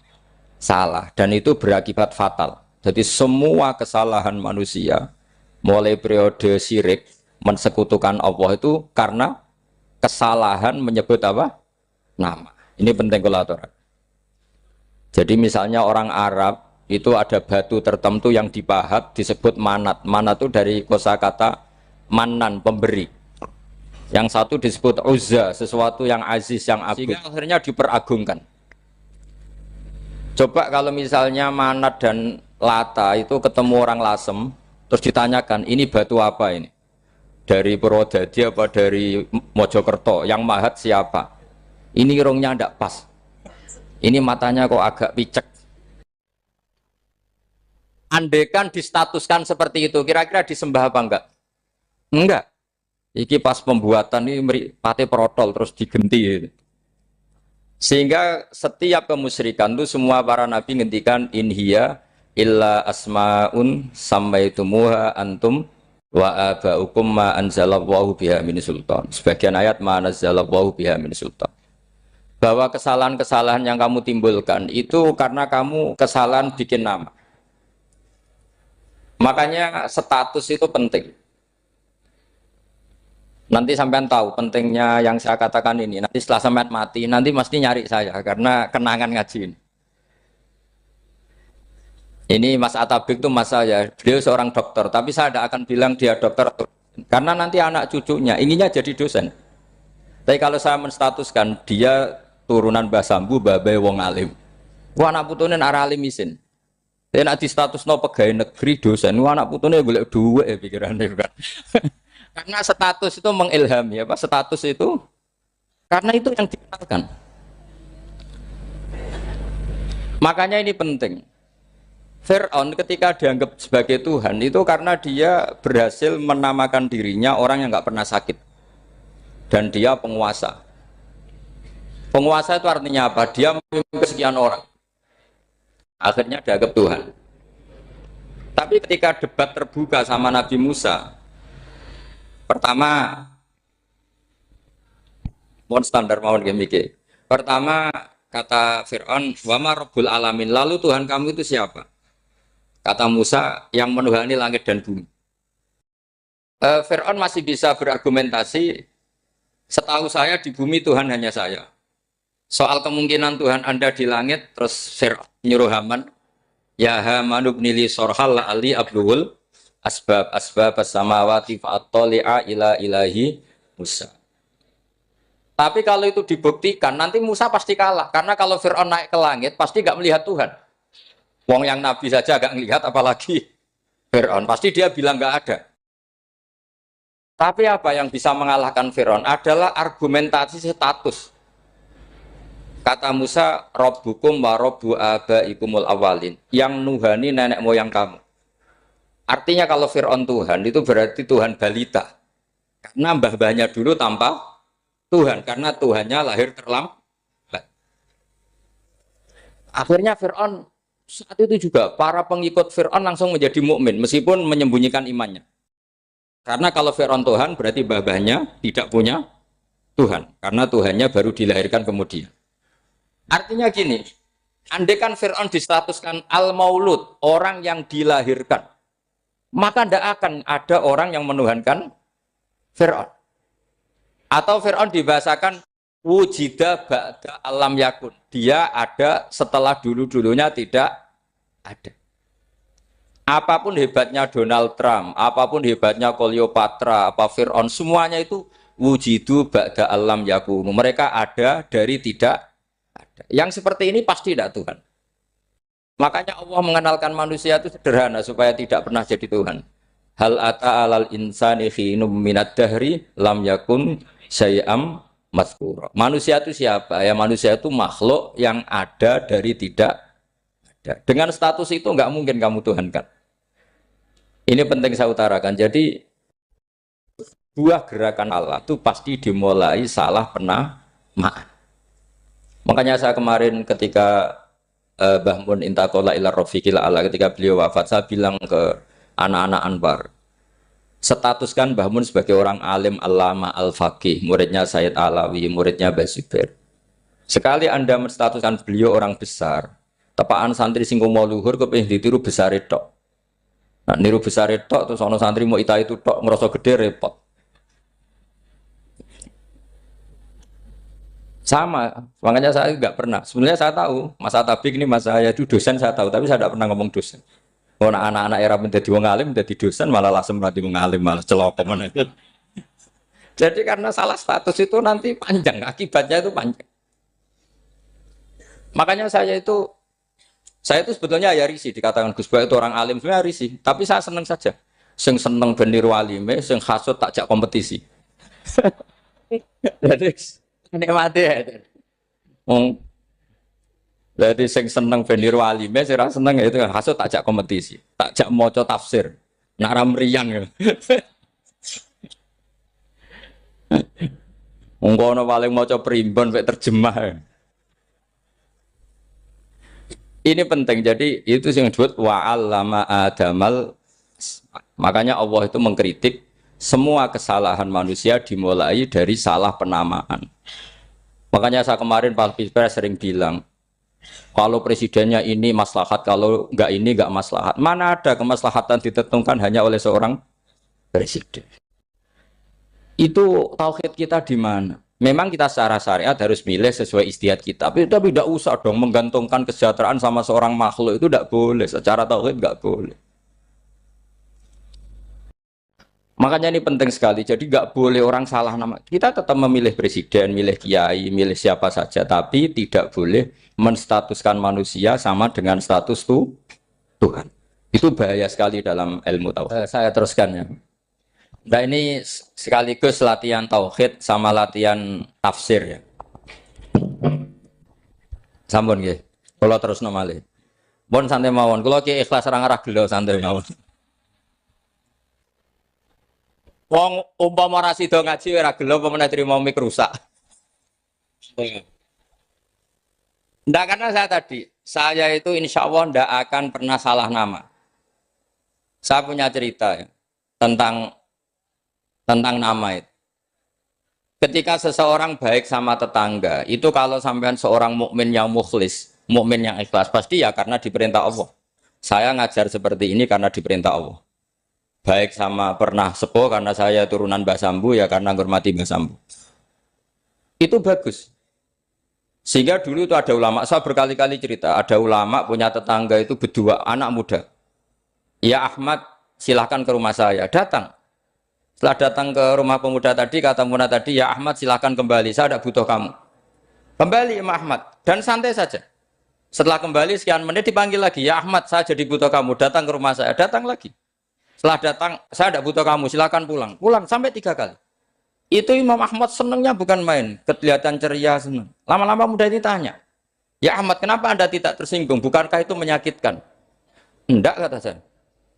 salah dan itu berakibat fatal. Jadi semua kesalahan manusia mulai periode syirik mensekutukan Allah itu karena kesalahan menyebut apa? Nama. Ini penting kalau aturan. Jadi misalnya orang Arab itu ada batu tertentu yang dipahat disebut manat. Manat itu dari kosakata manan, pemberi. Yang satu disebut uzza, sesuatu yang aziz, yang agung. Sehingga akhirnya diperagungkan. Coba kalau misalnya manat dan lata itu ketemu orang Lasem, terus ditanyakan, ini batu apa ini? Dari Purwodadi apa dari Mojokerto? Yang mahat siapa? Ini irungnya tidak pas. Ini matanya kok agak picek. Andekan distatuskan seperti itu, kira-kira disembah apa enggak? Enggak. Iki pas pembuatan ini pate protol terus digenti. Sehingga setiap kemusyrikan itu semua para nabi ngendikan inhiya illa asmaun sammaitumuha antum wa abaukum ma anzalallahu biha min sultan. Sebagian ayat ma anzalallahu biha min sultan. Bahwa kesalahan-kesalahan yang kamu timbulkan itu karena kamu kesalahan bikin nama. Makanya status itu penting. Nanti sampean tahu pentingnya yang saya katakan ini. Nanti setelah sampean mati, nanti mesti nyari saya karena kenangan ngaji ini. Ini Mas Atabik itu mas saya, beliau seorang dokter, tapi saya tidak akan bilang dia dokter karena nanti anak cucunya inginnya jadi dosen. Tapi kalau saya menstatuskan dia turunan Mbah Sambu, babai wong alim. Wah anak putune arah alim isin. Tapi nak di status no pegawai negeri dosen, wah anak putune golek duit ya pikirannya kan. Karena status itu mengilhami apa? Status itu karena itu yang dikenalkan. Makanya ini penting. Fir'aun ketika dianggap sebagai Tuhan itu karena dia berhasil menamakan dirinya orang yang nggak pernah sakit dan dia penguasa. Penguasa itu artinya apa? Dia memimpin sekian orang. Akhirnya dianggap Tuhan. Tapi ketika debat terbuka sama Nabi Musa, pertama, mohon standar mohon gemike. Pertama kata Fir'aun, wama Rabbul Alamin. Lalu Tuhan kamu itu siapa? Kata Musa, yang menuhani langit dan bumi. Fir'aun masih bisa berargumentasi. Setahu saya di bumi Tuhan hanya saya. Soal kemungkinan Tuhan Anda di langit, terus Fir'aun nyuruh Haman, ya Haman ibnili sorhal ali abluhul asbab as-samawati fa'attali'a ila ilahi Musa. Tapi kalau itu dibuktikan, nanti Musa pasti kalah. Karena kalau Fir'aun naik ke langit, pasti nggak melihat Tuhan. Wong yang Nabi saja nggak melihat, apalagi Fir'aun. Pasti dia bilang nggak ada. Tapi apa yang bisa mengalahkan Fir'aun adalah argumentasi status. Kata Musa, Rabbukum wa Rabbu abaikumul awalin. Yang nuhani nenek moyang kamu. Artinya kalau Fir'aun Tuhan, itu berarti Tuhan balita. Karena mbah-mbahnya dulu tanpa Tuhan. Karena Tuhannya lahir terlambat. Akhirnya Fir'aun, saat itu juga para pengikut Fir'aun langsung menjadi mukmin meskipun menyembunyikan imannya. Karena kalau Fir'aun Tuhan, berarti mbah-mbahnya tidak punya Tuhan. Karena Tuhannya baru dilahirkan kemudian. Artinya gini, andaikan Fir'aun distatuskan al-maulud, orang yang dilahirkan, maka tidak akan ada orang yang menuhankan Fir'aun. Atau Fir'aun dibahasakan wujida ba'da alam yakun. Dia ada setelah dulu-dulunya tidak ada. Apapun hebatnya Donald Trump, apapun hebatnya Cleopatra, apa Fir'aun, semuanya itu wujidu ba'da alam yakun. Mereka ada dari tidak ada. Yang seperti ini pasti tidak Tuhan. Makanya Allah mengenalkan manusia itu sederhana supaya tidak pernah jadi Tuhan. Hal ata alal insani khinum minad dahri lam yakun syai'am mazkura. Manusia itu siapa? Ya manusia itu makhluk yang ada dari tidak ada. Dengan status itu nggak mungkin kamu Tuhan kan. Ini penting saya utarakan. Jadi buah gerakan Allah itu pasti dimulai salah penamaan. Makanya saya kemarin ketika Mbah Mun intakola ila rofiqil ala ketika beliau wafat, saya bilang ke anak-anak Anwar, statuskan Mbah Mun sebagai orang alim alama al-faqih, muridnya Sayyid Alawi, muridnya Mbah Zubair. Sekali Anda menstatuskan beliau orang besar, tepaan santri sing mau luhur kepengin ditiru besar itu. Nah, niru besar itu terus ono santri mau ita itu tok ngerasa gede repot. Sama, makanya saya nggak pernah. Sebenarnya saya tahu, Mas Atabik ini mas saya itu dosen saya tahu, tapi saya tidak pernah ngomong dosen. Oh, anak-anak era menjadi wong alim, menjadi dosen malah langsung menjadi wong alim, malah celokom. Jadi karena salah status itu nanti panjang, akibatnya itu panjang. Makanya saya itu sebetulnya ya risih dikatakan Gus Bah itu orang alim, sebenarnya risih. Tapi saya seneng saja. Sing seneng benir walime, sing hasut takjak kompetisi. Jadi nikmati ya. Jadi sing seneng benir walime, sing seneng itu hasut takjak kompetisi, takjak maca tafsir, naram riang ya. Ungkono paling maca primbon mek terjemah. Ya. Ini penting, jadi itu yang disebut wa'allama adamal. Makanya Allah itu mengkritik semua kesalahan manusia dimulai dari salah penamaan. Makanya saya kemarin Pak Pilpres sering bilang, kalau presidennya ini maslahat, kalau enggak ini enggak maslahat. Mana ada kemaslahatan ditentukan hanya oleh seorang presiden. Itu tauhid kita di mana? Memang kita secara syariat harus milih sesuai ijtihad kita. Tapi tidak usah dong menggantungkan kesejahteraan sama seorang makhluk, itu tidak boleh. Secara tauhid enggak boleh. Makanya ini penting sekali. Jadi nggak boleh orang salah nama. Kita tetap memilih presiden, milih kiai, milih siapa saja, tapi tidak boleh menstatuskan manusia sama dengan status Tuhan. Itu bahaya sekali dalam ilmu tauhid. Saya teruskan ya. Nah ini sekaligus latihan tauhid sama latihan tafsir ya. Sampun nggih. Kula terusno malih. Pun santai mawon. Kula ki ikhlas ora ngarah gelo santai mawon. Wong umpama ora sida ngaji ora gelo apa meneh trimo mik rusak. Ndak karena saya itu insya Allah ndak akan pernah salah nama. Saya punya cerita ya, tentang nama itu. Ketika seseorang baik sama tetangga, itu kalau sampean seorang mukmin yang mukhlis, mukmin yang ikhlas, pasti ya karena diperintah Allah. Saya ngajar seperti ini karena diperintah Allah. Baik sama pernah sepuh karena saya turunan Mbah Sambu ya karena menghormati Mbah Sambu. Itu bagus. Sehingga dulu itu ada ulama, saya berkali-kali cerita, ada ulama punya tetangga itu berdua anak muda. Ya Ahmad, silahkan ke rumah saya. Datang. Setelah datang ke rumah pemuda tadi, kata pemuda tadi, ya Ahmad silahkan kembali, saya tidak butuh kamu. Kembali Imam Ahmad, dan santai saja. Setelah kembali sekian menit dipanggil lagi, ya Ahmad saya jadi butuh kamu, datang ke rumah saya, datang lagi. Setelah datang, saya tidak butuh kamu, silakan pulang. Pulang sampai 3 kali. Itu Imam Ahmad senangnya bukan main, kelihatan ceria senang. Lama-lama muda ini tanya, ya Ahmad kenapa Anda tidak tersinggung? Bukankah itu menyakitkan? Enggak kata saya.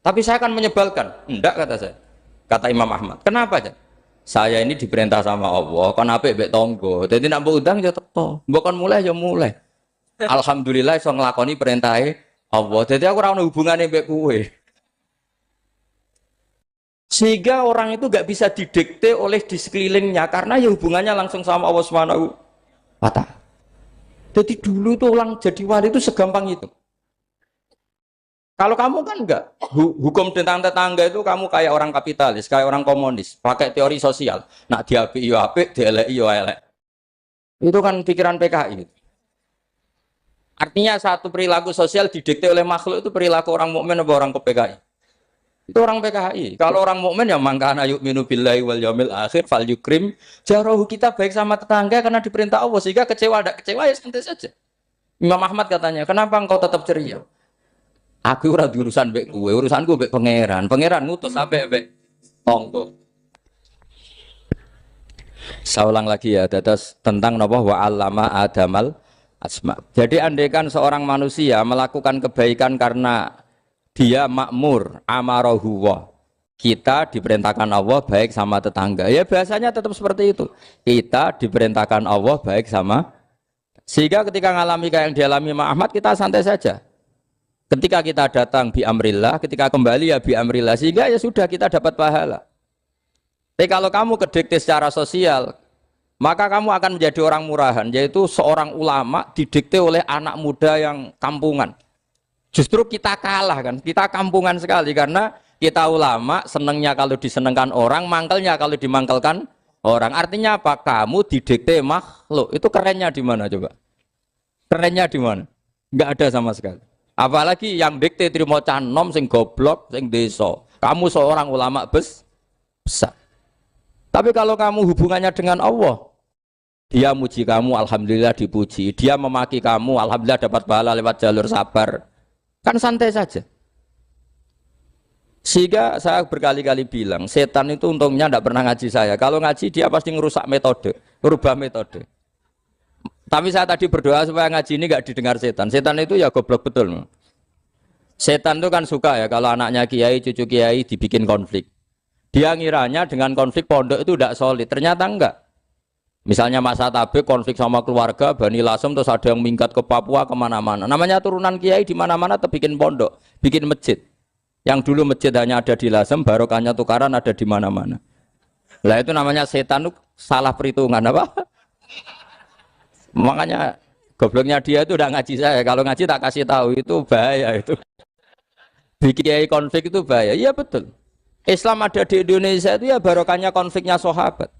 Tapi saya akan menyebalkan. Enggak kata saya. Kata Imam Ahmad. Kenapa aja? Saya ini diperintah sama Allah, kan apik mbek tangga. Dadi nek mbok undang ya teko. Mbok kon mulai ya mulai. Alhamdulillah iso nglakoni perintahe Allah. Dadi aku ora ono hubungane mbek kowe. Sehingga orang itu gak bisa didikte oleh di sekelilingnya karena ya hubungannya langsung sama Allah Subhanahu wa Ta'ala. Jadi dulu tuh orang jadi wali itu segampang itu. Kalau kamu kan enggak, hukum tentang tetangga itu kamu kayak orang kapitalis, kayak orang komunis, pakai teori sosial. Nak diapik yo apik, dielek yo elek. Itu kan pikiran PKI. Artinya satu perilaku sosial didikte oleh makhluk itu perilaku orang mukmin atau orang ke PKI. Itu orang PKI. Kalau orang mukmin ya mangkana yu'minu billahi wal yaumil akhir fal yukrim jarahu, kita baik sama tetangga karena diperintah Allah, sehingga kecewa tidak kecewa ya santai saja. Imam Ahmad katanya, kenapa engkau tetap ceria? Aku ora urusan mbek kowe, urusanku mbek pangeran. Pangeran ngutus sampe mbek tonggo. Saya ulang lagi ya, terus tentang napa wa 'allama adamal asma. Jadi andaikan seorang manusia melakukan kebaikan karena dia makmur, amarahu wa. Kita diperintahkan Allah baik sama tetangga. Ya biasanya tetap seperti itu. Kita diperintahkan Allah baik sama. Sehingga ketika ngalami kayak yang dialami Ahmad, kita santai saja. Ketika kita datang bi amrillah, ketika kembali ya bi amrillah, sehingga ya sudah kita dapat pahala. Tapi kalau kamu kedikte secara sosial, maka kamu akan menjadi orang murahan, yaitu seorang ulama didikte oleh anak muda yang kampungan. Justru kita kalah kan, kita kampungan sekali karena kita ulama senengnya kalau disenengkan orang, mangkelnya kalau dimangkelkan orang. Artinya apa? Kamu didikte makhluk. Itu kerennya di mana coba? Kerennya di mana? Enggak ada sama sekali. Apalagi yang dikte trimo canom sing goblok sing desa. Kamu seorang ulama besar. Tapi kalau kamu hubungannya dengan Allah, dia muji kamu, alhamdulillah dipuji. Dia memaki kamu, alhamdulillah dapat pahala lewat jalur sabar. Kan santai saja. Sehingga saya berkali-kali bilang, setan itu untungnya tidak pernah ngaji saya. Kalau ngaji dia pasti ngerusak metode, merubah metode. Tapi saya tadi berdoa supaya ngaji ini nggak didengar setan. Setan itu ya goblok betul. Setan itu kan suka ya kalau anaknya kiai, cucu kiai dibikin konflik. Dia ngiranya dengan konflik pondok itu tidak solid. Ternyata enggak. Misalnya Mas Atabek konflik sama keluarga, Bani Lasem, terus ada yang minggat ke Papua kemana-mana. Namanya turunan kiai di mana-mana tetap bikin pondok, bikin masjid. Yang dulu masjid hanya ada di Lasem, barokahnya tukaran ada di mana-mana. Lah itu namanya setan itu salah perhitungan apa? Makanya gobloknya dia itu udah ngaji saya. Kalau ngaji tak kasih tahu itu bahaya itu. Bikin konflik itu bahaya. Iya betul. Islam ada di Indonesia itu ya barokahnya konfliknya sahabat.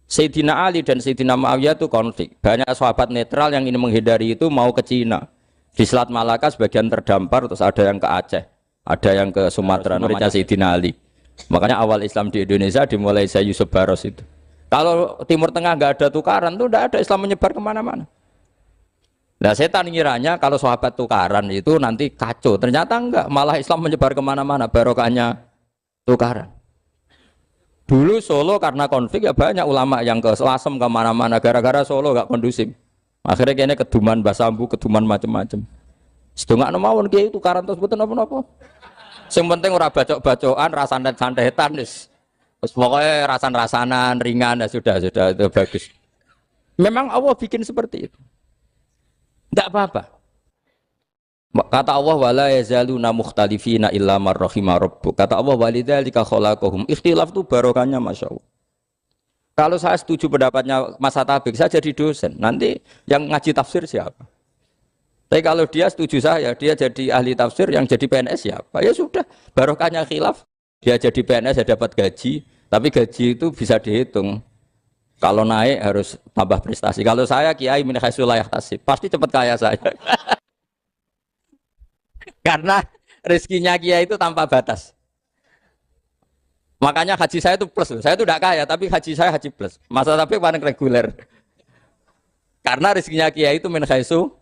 Sayyidina Ali dan Sayyidina Muawiyah itu konflik. Banyak sahabat netral yang ingin menghindari itu mau ke Cina. Di Selat Malaka sebagian terdampar, terus ada yang ke Aceh, ada yang ke Sumatera. Namanya Sayyidina Ali. Makanya awal Islam di Indonesia dimulai Syekh Yusuf Baros itu. Kalau Timur Tengah nggak ada tukaran tuh nggak ada Islam menyebar kemana-mana. Nah setan ngiranya kalau sahabat tukaran itu nanti kacau. Ternyata enggak, malah Islam menyebar kemana-mana. Barokahnya tukaran. Dulu Solo karena konflik ya banyak ulama yang ke Lasem kemana-mana. Gara-gara Solo nggak kondusif. Akhirnya kayaknya keduman basambu, keduman macam-macam. Sedungak nomawon kiai tukaran terus betul apa-apa. Yang penting ora bacok-bacokan, rasan-santetan wis. Terus pokoknya rasan-rasanan, ringan, ya sudah itu bagus. Memang Allah bikin seperti itu. Tidak apa-apa. Kata Allah wala yazaluna mukhtalifina illa man rahima rabbuk. Kata Allah walidzalika khalaqahum. Ikhtilaf itu barokahnya masyaallah. Kalau saya setuju pendapatnya Mas Atabek, saya jadi dosen. Nanti yang ngaji tafsir siapa? Tapi kalau dia setuju saya, dia jadi ahli tafsir, yang jadi PNS siapa? Ya sudah, barokahnya khilaf. Dia jadi PNS, dia dapat gaji. Tapi gaji itu bisa dihitung. Kalau naik harus tambah prestasi. Kalau saya kiai min haitsu la yahtasib, pasti cepat kaya saya. Karena rezekinya kiai itu tanpa batas. Makanya haji saya itu plus. Saya itu tidak kaya, tapi haji saya haji plus. Masa tapi paling reguler. Karena rezekinya kiai itu min haitsu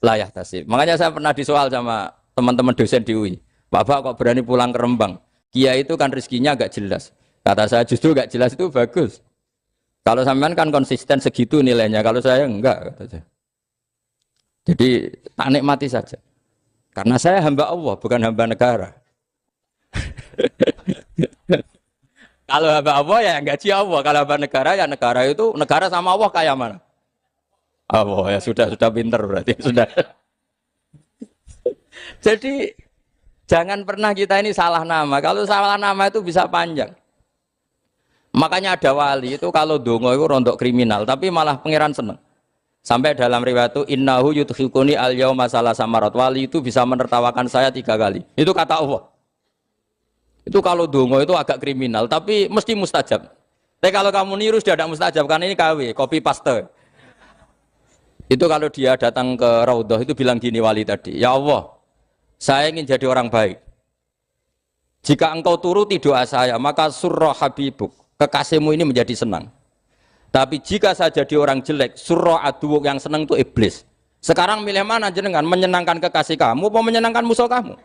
la yahtasib. Makanya saya pernah disoal sama teman-teman dosen di UI. Bapak kok berani pulang ke Rembang? Kiai itu kan rezekinya agak jelas. Kata saya justru agak jelas itu bagus. Kalau sampean kan konsisten segitu nilainya, kalau saya enggak. Kata saya. Jadi tak nikmati saja. Karena saya hamba Allah, bukan hamba negara. Kalau hamba Allah ya gaji Allah. Kalau hamba negara ya negara itu, negara sama Allah kayak mana? Allah ya sudah pinter berarti sudah. Jadi jangan pernah kita ini salah nama. Kalau salah nama itu bisa panjang. Makanya ada wali itu kalau dongo itu rontok kriminal, tapi malah pangeran seneng. Sampai dalam riwayat itu innahu yudkhikuni al-yauma salasa marat. Wali itu bisa menertawakan saya 3 kali. Itu kata Allah. Itu kalau dongo itu agak kriminal, tapi mesti mustajab. Tapi kalau kamu niru sudah ada mustajab, karena ini KW, copy paste. Itu kalau dia datang ke Raudhah itu bilang gini wali tadi, ya Allah, saya ingin jadi orang baik. Jika engkau turuti doa saya, maka surra habibuk, kekasihmu ini menjadi senang. Tapi jika saya jadi orang jelek, surra aduwuk, yang senang itu iblis. Sekarang milih mana jenengan? Menyenangkan kekasih kamu apa menyenangkan musuh kamu?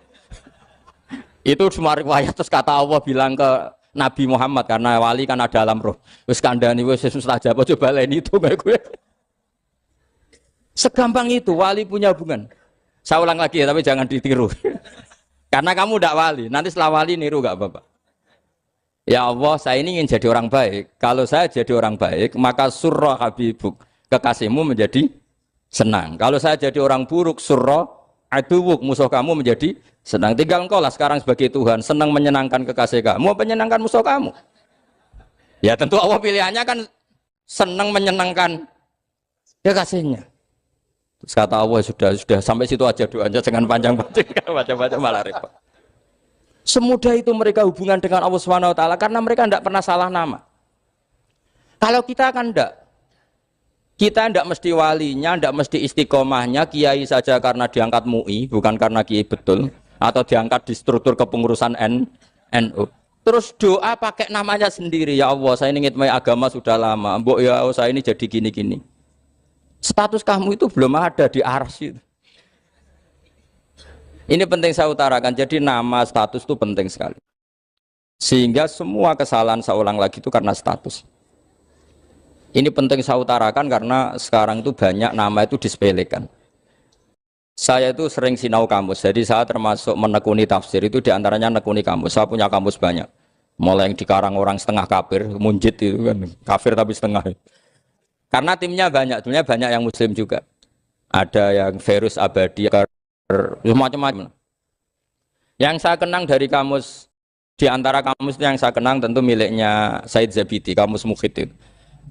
Itu semua riwayat. Terus kata Allah bilang ke Nabi Muhammad, karena wali kan ada alam roh. Wis kandhani wis mustajab, coba leni itu kayak gue. Segampang itu wali punya hubungan. Saya ulang lagi ya, tapi jangan ditiru. Karena kamu tidak wali, nanti setelah wali niru gak apa-apa. Ya Allah, saya ini ingin jadi orang baik. Kalau saya jadi orang baik, maka surra habibuk, kekasihmu menjadi senang. Kalau saya jadi orang buruk, surra aduwuk, musuh kamu menjadi senang. Tinggal engkau lah sekarang sebagai Tuhan, senang menyenangkan kekasih kamu, menyenangkan musuh kamu. Ya tentu Allah pilihannya kan senang menyenangkan kekasihnya. Terus kata Allah, sudah sampai situ aja doanya, jangan panjang-panjang, baca-baca malah repot. Semudah itu mereka hubungan dengan Allah SWT karena mereka tidak pernah salah nama. Kalau kita kan tidak. Kita tidak mesti walinya, tidak mesti istiqomahnya, kiai saja karena diangkat MUI, bukan karena kiai betul, atau diangkat di struktur kepengurusan NU. Terus doa pakai namanya sendiri, ya Allah saya ini ngitmai agama sudah lama, mbok ya Allah saya ini jadi gini-gini. Status kamu itu belum ada di arsy. Ini penting saya utarakan, jadi nama status itu penting sekali. Sehingga semua kesalahan saya ulang lagi itu karena status. Ini penting saya utarakan karena sekarang itu banyak nama itu disepelekan. Saya itu sering sinau kamus, jadi saya termasuk menekuni tafsir itu diantaranya menekuni kamus. Saya punya kamus banyak, mulai yang dikarang orang setengah kafir, munjid itu kan, kafir tapi setengah. Karena timnya banyak yang muslim juga. Ada yang Verus Abadi, macam-macam. Yang saya kenang dari kamus, di antara kamus yang saya kenang tentu miliknya Said Zabidi, kamus Mukhid itu.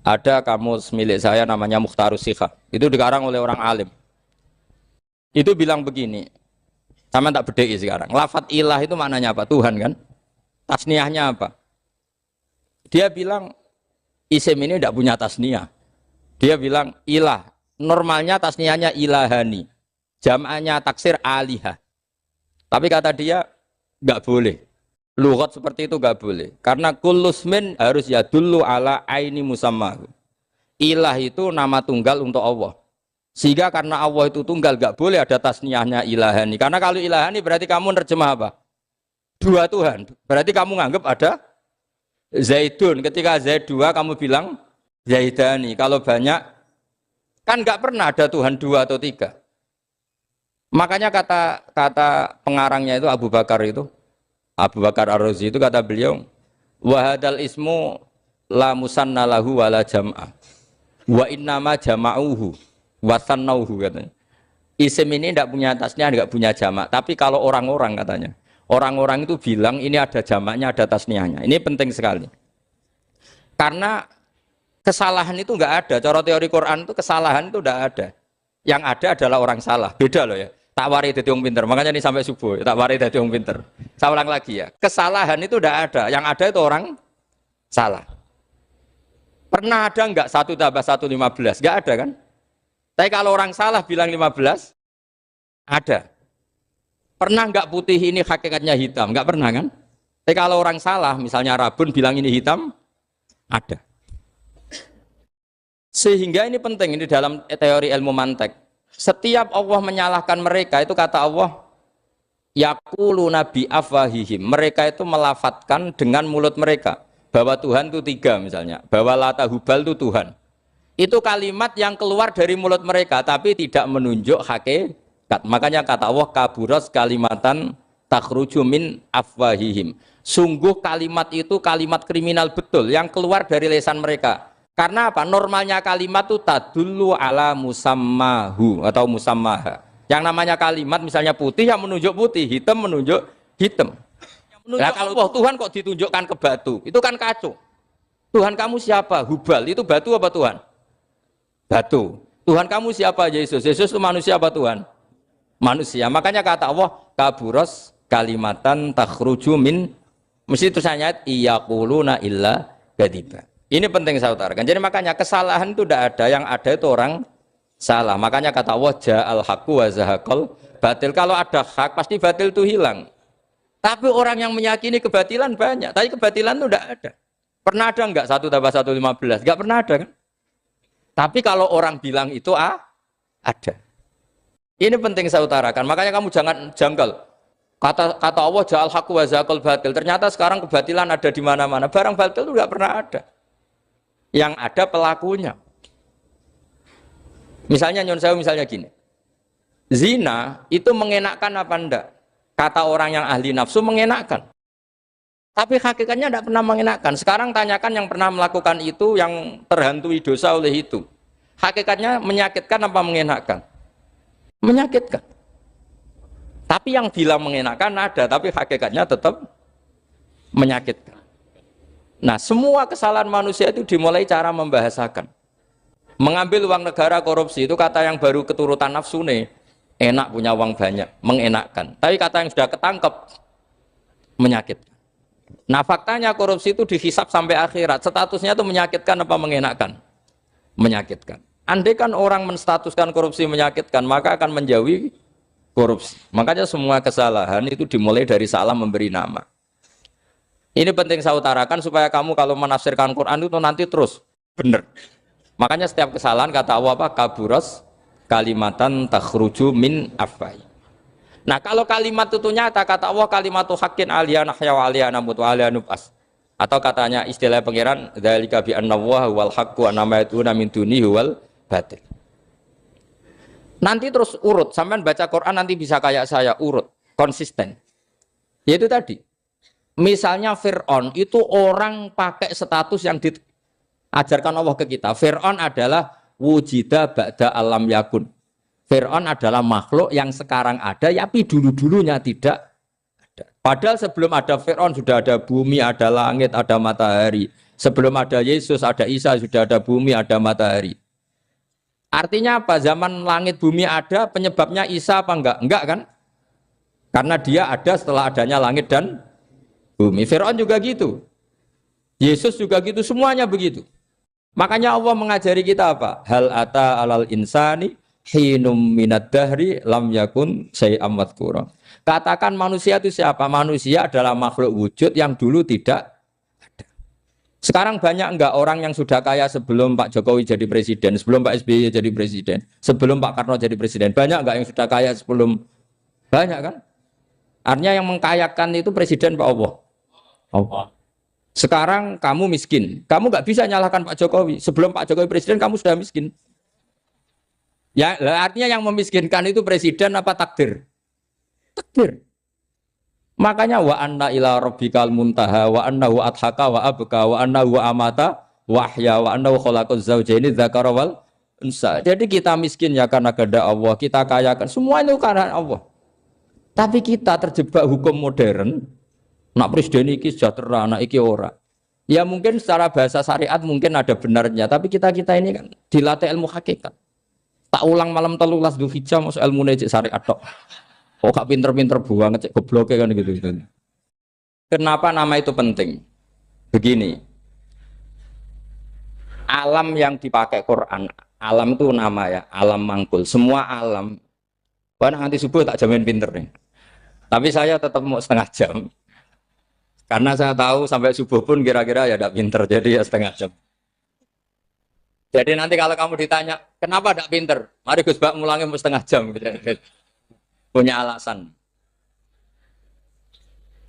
Ada kamus milik saya namanya Mukhtarus Sikha. Itu dikarang oleh orang alim. Itu bilang begini, sama tak bedai sekarang. Lafat ilah itu maknanya apa? Tuhan kan? Tasniahnya apa? Dia bilang isim ini tidak punya tasniah. Dia bilang ilah. Normalnya tasniahnya ilahani. Jam'anya taksir alihah. Tapi kata dia nggak boleh. Lughat seperti itu nggak boleh. Karena kullusmin harus yadullu ala aini musammahu. Ilah itu nama tunggal untuk Allah. Sehingga karena Allah itu tunggal nggak boleh ada tasniahnya ilahani. Karena kalau ilahani berarti kamu nerjemah apa? Dua Tuhan. Berarti kamu nganggap ada Zaidun. Ketika Zaid dua kamu bilang Zaidani. Kalau banyak kan nggak pernah ada Tuhan dua atau tiga. Makanya kata pengarangnya itu Abu Bakar Ar-Razi itu kata beliau, wahadal ismu la musanna lahu wala jam'ah wa innama jama'uhu wa sannauhu katanya. Isim ini tidak punya tasnya, tidak punya jamak. Tapi kalau orang-orang katanya, orang-orang itu bilang ini ada jamaknya, ada tasniahnya. Ini penting sekali. Karena kesalahan itu enggak ada. Cara teori Quran itu kesalahan itu enggak ada. Yang ada adalah orang salah. Beda loh ya. Tak wari dadi wong pinter. Makanya ini sampai subuh. Tak wari dadi wong pinter. Saya ulang lagi ya. Kesalahan itu enggak ada. Yang ada itu orang salah. Pernah ada enggak 1 tambah 1 15? Enggak ada kan? Tapi kalau orang salah bilang 15, ada. Pernah enggak putih ini hakikatnya hitam? Enggak pernah kan? Tapi kalau orang salah, misalnya Rabun bilang ini hitam, ada. Sehingga ini penting, ini dalam teori ilmu mantek. Setiap Allah menyalahkan mereka, itu kata Allah, yaquluna bi afwahihim. Mereka itu melafatkan dengan mulut mereka. Bahwa Tuhan itu 3 misalnya. Bahwa Lata Hubal itu Tuhan. Itu kalimat yang keluar dari mulut mereka, tapi tidak menunjuk hakikat. Makanya kata Allah, kaburas kalimatan takhruju min afwahihim. Sungguh kalimat itu kalimat kriminal betul, yang keluar dari lisan mereka. Karena apa? Normalnya kalimat itu tadullu ala musammahu atau musammaha. Yang namanya kalimat misalnya putih yang menunjuk putih, hitam menunjuk hitam. Nah kalau Tuhan kok ditunjukkan ke batu, itu kan kacau. Tuhan kamu siapa? Hubal, itu batu apa Tuhan? Batu. Tuhan kamu siapa? Yesus. Yesus itu manusia apa Tuhan? Manusia. Makanya kata Allah, kaburos kalimatan takhruju min, mesti tulisannya iyaquluna illa kadiba. Ini penting saya utarakan. Jadi makanya kesalahan itu tidak ada, yang ada itu orang salah. Makanya kata Allah, ja'al haqqu wa zahaqal batil. Kalau ada hak pasti batil itu hilang. Tapi orang yang meyakini kebatilan banyak, tapi kebatilan itu tidak ada. Pernah ada enggak 1 tambah 1 15? Enggak pernah ada kan? Tapi kalau orang bilang itu ada. Ini penting saya utarakan. Makanya kamu jangan janggal. Kata Allah ja'al haqqu wa zaqal batil. Ternyata sekarang kebatilan ada di mana-mana. Barang batil itu enggak pernah ada. Yang ada pelakunya. Misalnya nyon sewu misalnya gini. Zina itu mengenakkan apa enggak? Kata orang yang ahli nafsu mengenakkan. Tapi hakikatnya tidak pernah mengenakkan. Sekarang tanyakan yang pernah melakukan itu, yang terhantui dosa oleh itu. Hakikatnya menyakitkan apa mengenakkan? Menyakitkan. Tapi yang bilang mengenakkan ada, tapi hakikatnya tetap menyakitkan. Nah, semua kesalahan manusia itu dimulai cara membahasakan. Mengambil uang negara korupsi itu kata yang baru keturutan nafsu nih. Enak punya uang banyak, mengenakkan. Tapi kata yang sudah ketangkep, menyakitkan. Nah faktanya korupsi itu dihisap sampai akhirat. Statusnya itu menyakitkan apa mengenakkan? Menyakitkan. Andai kan orang menstatuskan korupsi menyakitkan, maka akan menjauhi korupsi. Makanya semua kesalahan itu dimulai dari salah memberi nama. Ini penting saya utarakan supaya kamu kalau menafsirkan Quran itu nanti terus benar. Makanya setiap kesalahan kata Allah apa? Kaburas kalimatan takhruju min afwai. Nah kalau kalimat itu nyata, kata Allah kalimatu haqqin aliyana hya wa aliyana mut wa aliyana nub'as. Atau katanya istilah pangeran dzalika bi anna wal haqqu wa nama yatuna min dunihi wal batil. Nanti terus urut, sampean baca Quran nanti bisa kayak saya, urut, konsisten. Yaitu tadi. Misalnya Fir'aun itu orang pakai status yang diajarkan Allah ke kita. Fir'aun adalah wujida ba'da alam yakun. Fir'aun adalah makhluk yang sekarang ada, tapi dulu-dulunya tidak ada. Padahal sebelum ada Fir'aun sudah ada bumi, ada langit, ada matahari. Sebelum ada Yesus, ada Isa, sudah ada bumi, ada matahari. Artinya apa? Zaman langit bumi ada, penyebabnya Isa apa enggak? Enggak kan? Karena dia ada setelah adanya langit dan bumi. Fir'aun juga gitu. Yesus juga gitu, semuanya begitu. Makanya Allah mengajari kita apa? Hal ata alal insani hinum minad dahri lam yakun syai'am madhkura. Katakan manusia itu siapa? Manusia adalah makhluk wujud yang dulu tidak ada. Sekarang banyak enggak orang yang sudah kaya sebelum Pak Jokowi jadi presiden, sebelum Pak SBY jadi presiden, sebelum Pak Karno jadi presiden? Banyak enggak yang sudah kaya sebelum? Banyak kan? Artinya yang mengkayakan itu presiden Pak Allah. Allah. Sekarang kamu miskin, kamu nggak bisa nyalahkan Pak Jokowi. Sebelum Pak Jokowi presiden kamu sudah miskin. Ya, artinya yang memiskinkan itu presiden apa takdir? Takdir. Makanya wa anna ila rabbikal muntaha wa annahu adhaka wa abka wa annahu amata wahya wa annahu khalaqaz zawjaini dzakara wal unsa. Jadi kita miskin ya karena kehendak Allah, kita kaya kan semua itu karena Allah. Tapi kita terjebak hukum modern. Nak presiden iki sejahtera, nak iki ora. Ya mungkin secara bahasa syariat mungkin ada benarnya, tapi kita ini kan dilatih ilmu hakikat. Tak ulang malam 13 Dzulhijjah masuk ilmu cek syariat tok. Oh gak pinter-pinter banget cek gobloke kan gitu. Kenapa nama itu penting? Begini. Alam yang dipakai Quran, alam itu nama ya, alam mangkul. Semua alam. Wah nanti subuh tak jamin pinter nih. Tapi saya tetap mau setengah jam. Karena saya tahu sampai subuh pun kira-kira ya tidak pinter, jadi ya setengah jam. Jadi nanti kalau kamu ditanya, kenapa tidak pinter? Mari Gus Bak mulangnya mau setengah jam. Punya alasan.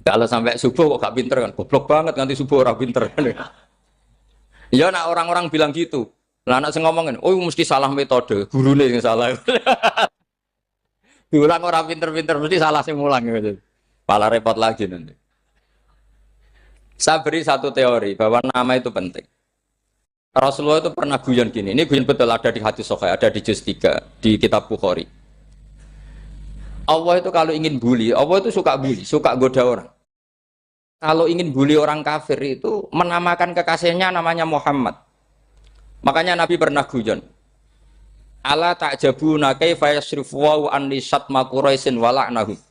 Kalau sampai subuh kok gak pinter kan? Goblok banget nanti subuh orang pinter. Ya nak orang-orang bilang gitu. Lah anak saya ngomongin, oh mesti salah metode, gurunya yang salah. Diulang orang pinter-pinter, mesti salah sih mulang gitu. Malah repot lagi nanti. Saya beri satu teori bahwa nama itu penting. Rasulullah itu pernah guyon gini. Ini guyon betul ada di hadis Sahih, ada di juz 3 di kitab Bukhari. Allah itu kalau ingin bully, Allah itu suka bully, suka goda orang. Kalau ingin bully orang kafir itu menamakan kekasihnya namanya Muhammad. Makanya Nabi pernah guyon. Ala ta'jabuna kaifa yasrifu wa anni syatma Quraisyin wa la'nahum.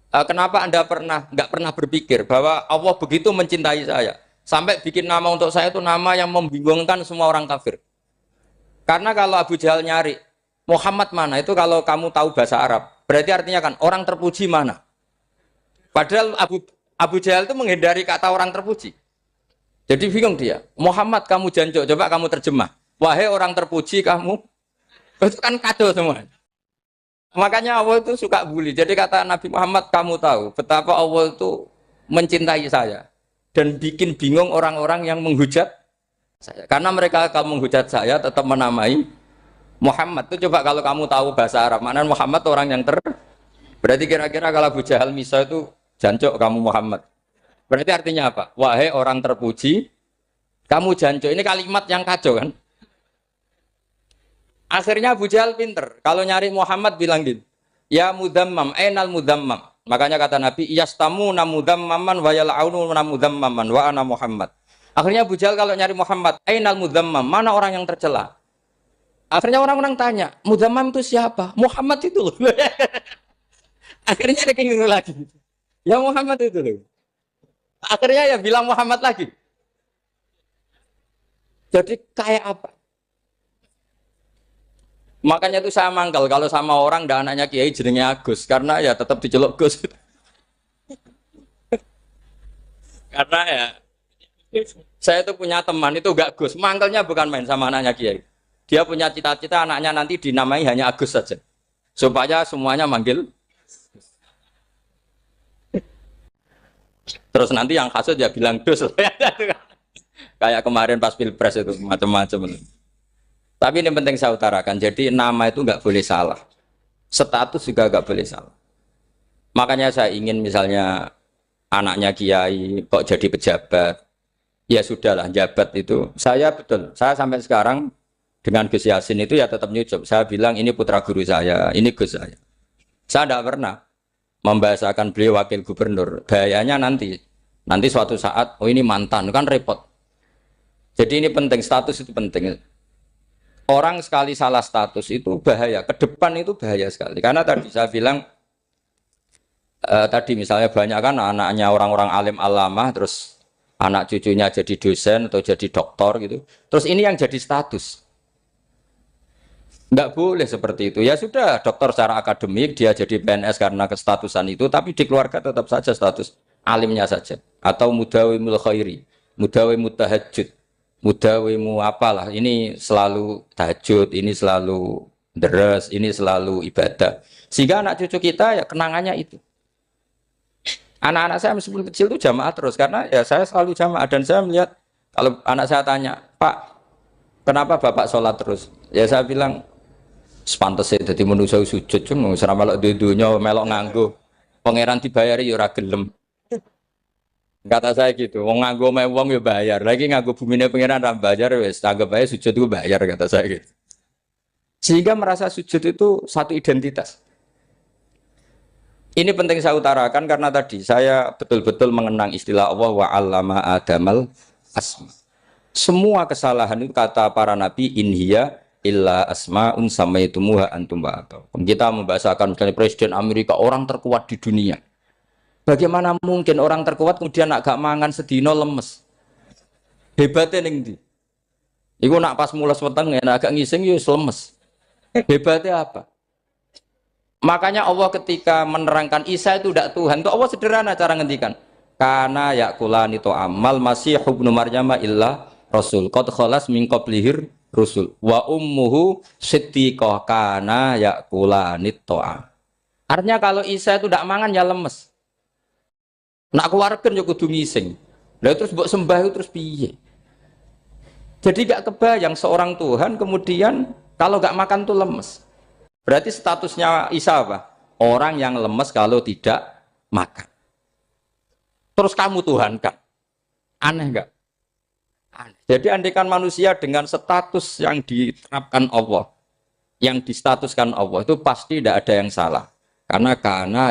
Kenapa Anda nggak pernah berpikir bahwa Allah begitu mencintai saya sampai bikin nama untuk saya itu nama yang membingungkan semua orang kafir? Karena kalau Abu Jahal nyari Muhammad mana itu kalau kamu tahu bahasa Arab berarti artinya kan orang terpuji mana? Padahal Abu Jahal itu menghindari kata orang terpuji. Jadi bingung dia. Muhammad kamu jancuk, coba kamu terjemah. Wahai orang terpuji kamu, itu kan kado semua. Makanya Allah itu suka bully. Jadi kata Nabi Muhammad, kamu tahu betapa Allah itu mencintai saya dan bikin bingung orang-orang yang menghujat saya. Karena mereka kalau menghujat saya tetap menamai Muhammad. Itu coba kalau kamu tahu bahasa Arab, mana Muhammad orang yang berarti kira-kira kalau Abu Jahal Misa itu jancuk kamu Muhammad. Berarti artinya apa? Wahai orang terpuji, kamu jancuk. Ini kalimat yang kacau kan? Akhirnya Abu Jahal pinter. Kalau nyari Muhammad bilang gitu. Ya mudammam, ainal mudammam. Makanya kata Nabi, yastamuna mudammaman wa yal'aununa mudammaman wa ana Muhammad. Akhirnya Abu Jahal kalau nyari Muhammad, ainal mudammam, mana orang yang tercela? Akhirnya orang-orang tanya, mudammam itu siapa? Muhammad itu loh. Akhirnya dia keliru lagi. Ya Muhammad itu loh. Akhirnya ya bilang Muhammad lagi. Jadi kayak apa? Makanya itu saya mangkal kalau sama orang dan anaknya Kiai jenenge Agus karena ya tetap diceluk Gus. Karena ya saya itu punya teman itu gak Gus, mangkalnya bukan main sama anaknya Kiai. Dia punya cita-cita anaknya nanti dinamai hanya Agus saja. Supaya semuanya manggil. Terus nanti yang hasut ya bilang Dus. Kayak kemarin pas Pilpres itu macam-macam. Tapi ini penting saya utarakan, jadi nama itu nggak boleh salah, status juga nggak boleh salah. Makanya saya ingin misalnya anaknya Kiai kok jadi pejabat, ya sudahlah jabat itu. Saya betul, saya sampai sekarang dengan Gus Yasin itu ya tetap nyucup. Saya bilang ini putra guru saya, ini Gus saya. Saya tidak pernah membahasakan beliau wakil gubernur. Bahayanya nanti suatu saat, oh ini mantan, kan repot. Jadi ini penting, status itu penting. Orang sekali salah status itu bahaya, ke depan itu bahaya sekali. Karena tadi saya bilang, tadi misalnya banyak kan anaknya orang-orang alim alamah, terus anak cucunya jadi dosen atau jadi doktor gitu. Terus ini yang jadi status. Nggak boleh seperti itu. Ya sudah, dokter secara akademik, dia jadi PNS karena kestatusan itu, tapi di keluarga tetap saja status alimnya saja. Atau mudawimul khairi, mudawimul tahajud. Mudawimu apalah, ini selalu tahajud, ini selalu deres, ini selalu ibadah. Sehingga anak cucu kita ya kenangannya itu. Anak-anak saya meskipun kecil itu jamaah terus, karena ya saya selalu jamaah. Dan saya melihat, kalau anak saya tanya, Pak, kenapa Bapak sholat terus? Ya saya bilang, sepantasnya jadi manusia sujud, cuma selama melok dudunya, melok nganggo. Pangeran dibayari ya ora gelem. Kata saya gitu, wong nganggo wong ya bayar. Lagi nganggo bumine pengiran ra bayar wis anggap aja sujud itu bayar kata saya gitu. Sehingga merasa sujud itu satu identitas. Ini penting saya utarakan karena tadi saya betul-betul mengenang istilah Allah wa 'allama Adamal asma. Semua kesalahan itu kata para nabi inhiya illa asmaun samaitumuha antum ba'atau. Kita membahasakan misalnya presiden Amerika orang terkuat di dunia. Bagaimana mungkin orang terkuat kemudian agak mangan sedino lemes? Hebatnya ning ndi? Iku nak pas mulas weteng agak ngising ya lemes. Hebatnya apa? Makanya Allah ketika menerangkan Isa itu tidak Tuhan, itu Allah sederhana cara ngendikan. Karena yakulani to amal masih ibnu Maryam illa rasul. Qad khalas min qablihir rusul. Wa ummuhu siddiqah kana yakulani to'am. Artinya kalau Isa itu tidak mangan ya lemes. Nak keluarkan ya kudu ngising. Lah terus mbok sembah itu terus piye? Jadi gak kebayang seorang Tuhan kemudian kalau gak makan tuh lemes. Berarti statusnya Isa apa? Orang yang lemes kalau tidak makan. Terus kamu Tuhan kan? Aneh gak? Aneh. Jadi andikan manusia dengan status yang diterapkan Allah, yang distatuskan Allah itu pasti tidak ada yang salah. Karena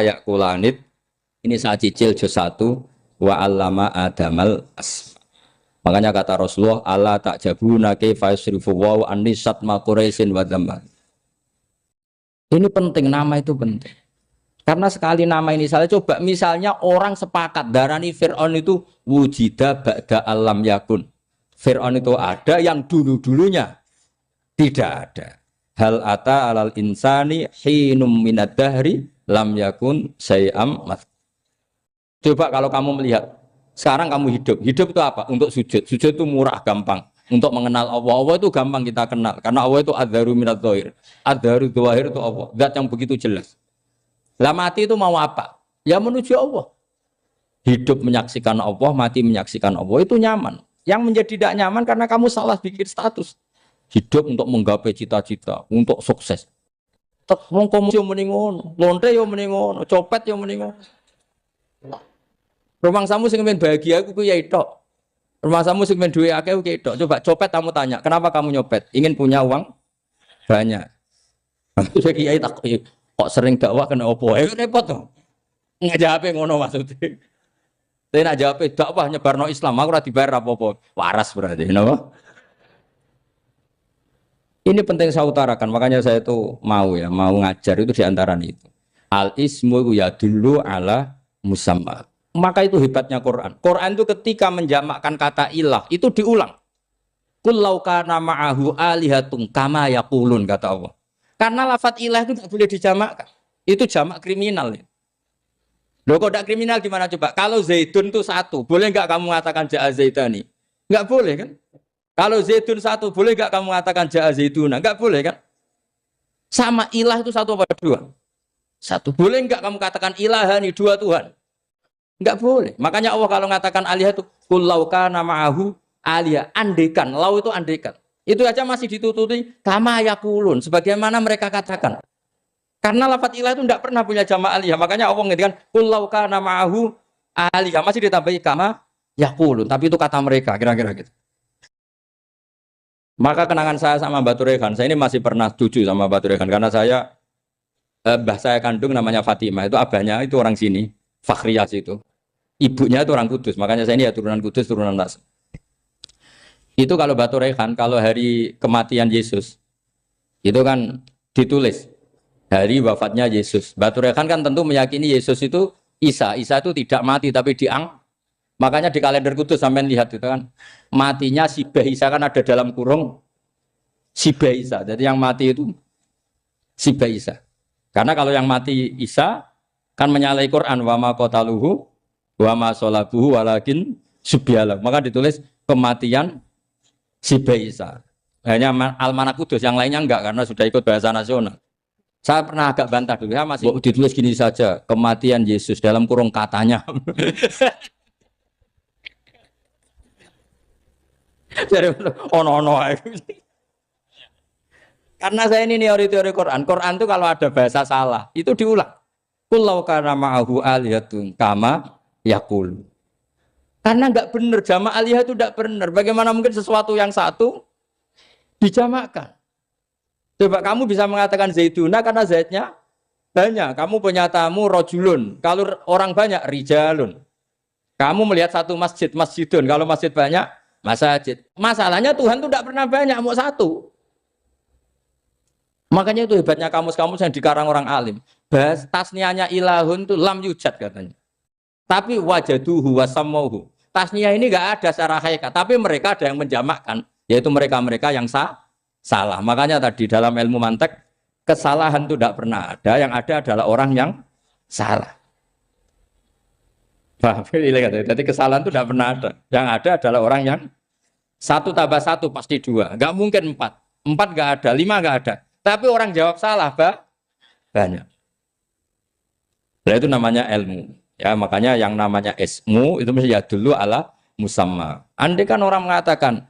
yakulanit. Ini saya cicil juz 1 wa 'allama Adamal asma. Makanya kata Rasulullah Allah ta'jabuna kaifa yusrifu wa annisat ma quraisin wa dhamma. Ini penting, nama itu penting. Karena sekali nama ini salah, coba misalnya orang sepakat darani Fir'aun itu wujida ba'da alam yakun. Fir'aun itu ada yang dulu-dulunya tidak ada. Hal ata alal insani hinum minad dahri lam yakun sayam mat. Coba kalau kamu melihat, sekarang kamu hidup itu apa? Untuk sujud. Sujud itu murah, gampang. untuk mengenal Allah. Allah itu gampang kita kenal karena Allah itu adzaru minadz dzahir. Adzaru dzahir itu Allah, zat yang begitu jelas. Lah mati itu mau apa? Ya menuju Allah. Hidup menyaksikan Allah, mati menyaksikan Allah itu nyaman. Yang menjadi tidak nyaman karena kamu salah bikin status. Hidup untuk menggapai cita-cita, untuk sukses. Tek wong komo yo muni ngono, lonte yo muni ngono, copet yo muni ngono. Rumangsamu sing men bahagia aku ya tok. Rumangsamu sing men duwe akeh ku tok. Coba copet kamu tanya, kenapa kamu nyopet? Ingin punya uang banyak. Aku saya kiai tak kok sering dakwah kena opo? Repot to. Ngajape ngono maksudnya. Tapi nak jawab dakwah nyebarno Islam, aku ora dibayar apa-apa. Waras berarti, napa? Ini penting saya utarakan, makanya saya itu mau ngajar itu diantara itu. Al ismu ya dulu ala musamma. Maka itu hebatnya Quran. Quran itu ketika menjamakkan kata ilah itu diulang. Qul law kana ma'ahu alihatun kama yaqulun kata Allah. Karena lafadz ilah itu tidak boleh dijamakkan. Itu jamak kriminal. Loh kok tidak kriminal gimana coba? Kalau Zaidun itu satu, boleh enggak kamu mengatakan ja'a Zaidani? Enggak boleh kan? Kalau Zaidun satu, boleh enggak kamu mengatakan ja'a Zaiduna? Enggak boleh kan? Sama ilah itu satu apa dua? Satu. Boleh enggak kamu katakan ilahani, dua Tuhan? Enggak boleh. Makanya Allah kalau mengatakan alihah itu qul law kana ma'ahu alihah, andekan. Lau itu andekan. Itu aja masih ditututi kama yaqulun, sebagaimana mereka katakan. Karena lafadz ilah itu enggak pernah punya jamak alihah. Makanya Allah mengatakan qul law kana ma'ahu alihah, masih ditambahi kama yaqulun, tapi itu kata mereka kira-kira gitu. Maka kenangan saya sama Mbak Turekan, saya ini masih pernah setuju sama Mbak Turekan karena saya mbah saya kandung namanya Fatimah, itu abahnya itu orang sini, Fakhriyas itu. Ibunya itu orang Kudus, makanya saya ini ya turunan Kudus, turunan Nas. Itu kalau Mbak Turekan, kalau hari kematian Yesus, itu kan ditulis hari wafatnya Yesus. Mbak Turekan kan tentu meyakini Yesus itu Isa itu tidak mati tapi makanya di kalender Kudus sampai lihat itu kan matinya Sibah Isa kan ada dalam kurung Sibah Isa. Jadi yang mati itu Sibah Isa. Karena kalau yang mati Isa kan menyalahi Quran wa ma qataluhu wa ma salabuhu walakin subyalah. Maka ditulis kematian Sibah Isa. Hanya Almanak Kudus, yang lainnya enggak karena sudah ikut bahasa nasional. Saya pernah agak bantah dulu, ya masih ditulis gini saja, kematian Yesus dalam kurung katanya. Jadi ono. Karena saya ini teori Quran. Quran itu kalau ada bahasa salah, itu diulang. Qul law kana ma'ahu alihatun kama yaqul. Karena enggak benar, jamak alihah itu enggak benar. Bagaimana mungkin sesuatu yang satu dijamakkan? Coba kamu bisa mengatakan Zaiduna karena Zaidnya banyak. Kamu punya tamu rojulun. Kalau orang banyak rijalun. Kamu melihat satu masjid, masjidun. Kalau masjid banyak masjid. Masalahnya Tuhan itu tidak pernah banyak, mau satu. Makanya itu hebatnya kamus-kamus yang dikarang orang alim. Bahas tasniahnya ilahun itu lam yujad katanya. Tapi wajaduhu wasamauhu. Tasniah ini enggak ada secara hakikat, tapi mereka ada yang menjamakkan, yaitu mereka-mereka yang salah. Makanya tadi dalam ilmu mantek kesalahan itu tidak pernah ada, yang ada adalah orang yang salah. Jadi kesalahan itu tidak pernah ada. Yang ada adalah orang yang satu tambah satu pasti dua. Enggak mungkin empat. Empat enggak ada, lima enggak ada. Tapi orang jawab salah, banyak. Nah, itu namanya ilmu. Ya, makanya yang namanya ismu itu mesti ya dulu ala musamma. Andai kan orang mengatakan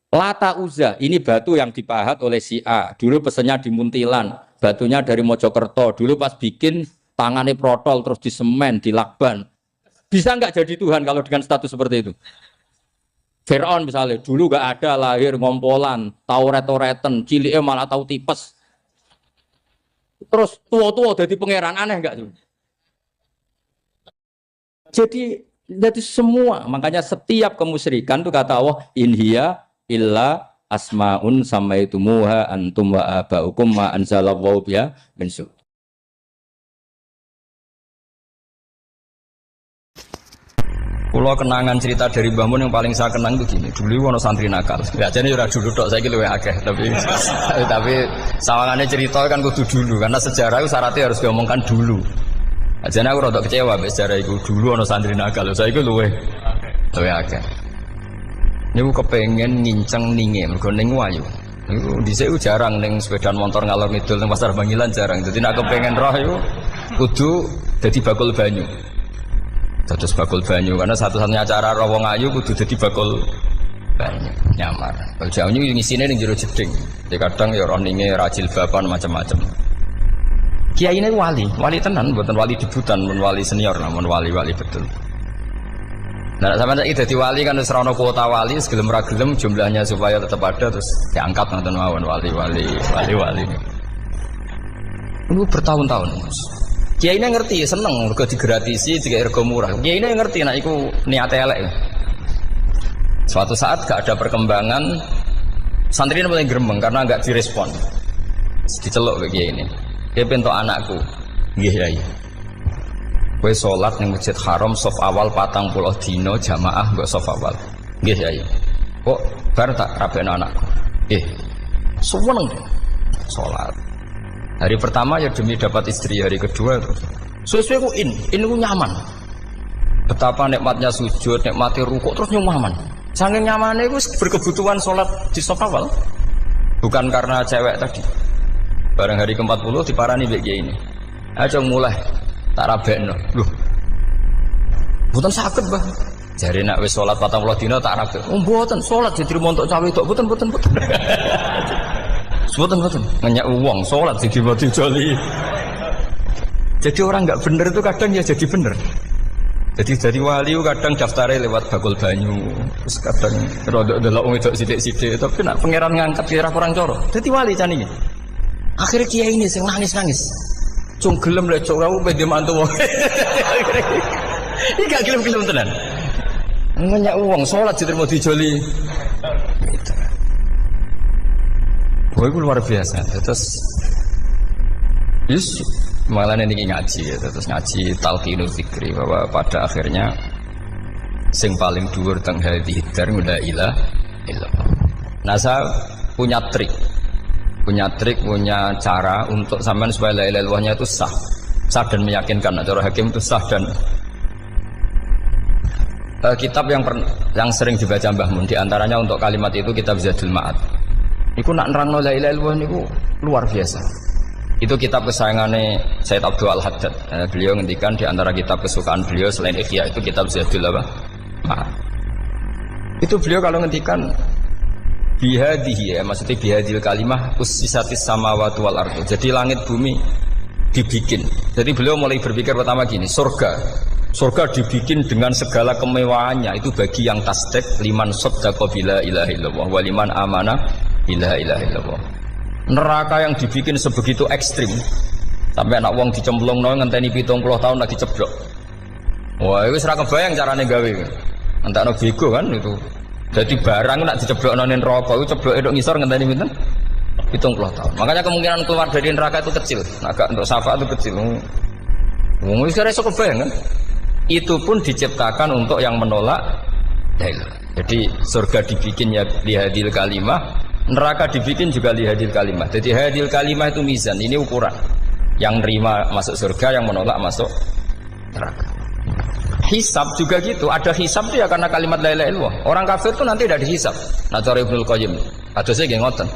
Lata Uzza, ini batu yang dipahat oleh si A. Dulu pesennya di Muntilan, batunya dari Mojokerto. Dulu pas bikin tangannya protol terus disemen, dilakban. Bisa nggak jadi Tuhan kalau dengan status seperti itu? Fir'aun misalnya, dulu nggak ada lahir ngompolan, tahu retoretan, ciliknya malah tahu tipes. Terus tua-tua jadi pangeran, aneh nggak tuh? Jadi semua, makanya setiap kemusyrikan itu kata Allah, inhiya illa asmaun samaitumuha antum wa abaukum ma anzalallahu biha min sultan. Kalau kenangan cerita dari Mbah Mun yang paling saya kenang itu gini, dulu ono santri nakal. Ya jadi ora dulu tok, saiki luwih akeh, tapi sawangane cerita kan kudu dulu karena sejarah itu syaratnya harus diomongkan dulu. Ajane aku rada kecewa mbek sejarah iku, dulu ono santri nakal, saiki luwih akeh. Niku kepengen nginceng ninge, mergo ning wayu. Niku dhisik jarang ning sepeda motor ngalor ngidul ning Pasar Bangilan jarang. Dadi nek kepengen roh iku kudu dadi bakul banyu. Dados bakul banyu karena satu-satunya cara roh wong ayu kudu dadi bakul banyu nyamar. Bakul banyu ngisine ning jero jeding. Ya kadang ya roh ninge rajil bapan macam-macam. Kiai ini wali tenan, bukan wali debutan, bukan wali senior, namun wali betul. Nah, sama saya jadi wali kan serana kuota wali, segelem ragelem jumlahnya supaya tetap ada terus diangkat nonton mawon wali. Ini bertahun-tahun. Kiai ini ngerti, seneng, mergo digratisi, juga ergo murah. Kiai ini ngerti, nak iku niate elek. Suatu saat gak ada perkembangan, santri ini mulai gremeng karena gak direspon. Diceluk ke kiai ini. Dia bentuk anakku, nggih Yai. Kowe salat ning Masjid Haram saf awal 40 dina jamaah mbok saf awal. Nggih Yai. Kok bar tak rabekno anakku. Nggih. Suweneng salat. Hari pertama ya demi dapat istri, hari kedua terus. Sesuai ku ku nyaman. Betapa nikmatnya sujud, nikmati rukuk terus nyaman. Saking nyamane iku berkebutuhan salat di saf awal. Bukan karena cewek tadi. Barang hari ke-40 diparani mbek kiai ini. Aja mulai tak rabekno. Lho. Mboten saged, Mbah. Jare nek wis salat 40 dina tak rabek. Oh, mboten salat diterima untuk cawe tok. Mboten. Mboten. Ngenyak wong salat diterima dijoli. Jadi orang enggak bener itu kadang ya jadi bener. Jadi wali kadang daftarnya lewat bakul banyu. Terus kadang rodok delok wong wedok sithik-sithik, tapi nek pangeran ngangkat kira kurang coro. Dadi wali can iki. Akhirnya kiai ini sing nangis. Cung gelem lek cok aku pede mantu wong. Iki gak gelem-gelem tenan. Ngenyak wong salat diterima dijoli. Gitu. Oh, itu luar biasa. Terus malah ini ngaji ya. Terus ngaji talqinul fikri bahwa pada akhirnya sing paling dhuwur teng hadhihi dar la ilaha illallah. Nah, saya punya trik, punya cara untuk sampean supaya la ilaha illallahnya itu sah dan meyakinkan. Cara hakim itu sah dan kitab yang sering dibaca Mbah Mun diantaranya untuk kalimat itu kitab Zadul Ma'ad. Iku nak nerangno la ilaha illallah niku luar biasa. Itu kitab kesayangannya Sayyid Abdul Al-Haddad. Beliau ngendikan diantara kitab kesukaan beliau selain Ihya itu kitab Zadul Ma'ad. Itu beliau kalau ngendikan bihadihi ya, maksudnya bihadil kalimah ussisatis samawati wal ardu. Jadi langit bumi dibikin. Jadi beliau mulai berpikir pertama gini, surga dibikin dengan segala kemewahannya. Itu bagi yang tasdik liman saddaqa bila ilaha illallah wa liman amana bila ilaha illallah. Neraka yang dibikin sebegitu ekstrim sampai anak wong dicemplungno ngenteni 70 tahun lagi ceblok. Wah, itu ora kebayang carane gawe. Entakno bego kan itu. Jadi barang nak diceblokno ning neraka iku cebloke tok ngisor ngenteni pinten? 70 tahun. Makanya kemungkinan keluar dari neraka itu kecil. Agak untuk syafaat itu kecil. Wong wis ora iso kebayang kan? Itu pun diciptakan untuk yang menolak dalil. Jadi surga dibikin ya lihadil kalimah, neraka dibikin juga lihadil kalimah. Jadi hadil kalimah itu mizan, ini ukuran. Yang nerima masuk surga, yang menolak masuk neraka. Hisab juga gitu, ada hisab itu ya karena kalimat la ilaha illallah. Orang kafir itu nanti tidak dihisab. Nah, cara Ibnul Qayyim, adosnya nggih ngoten.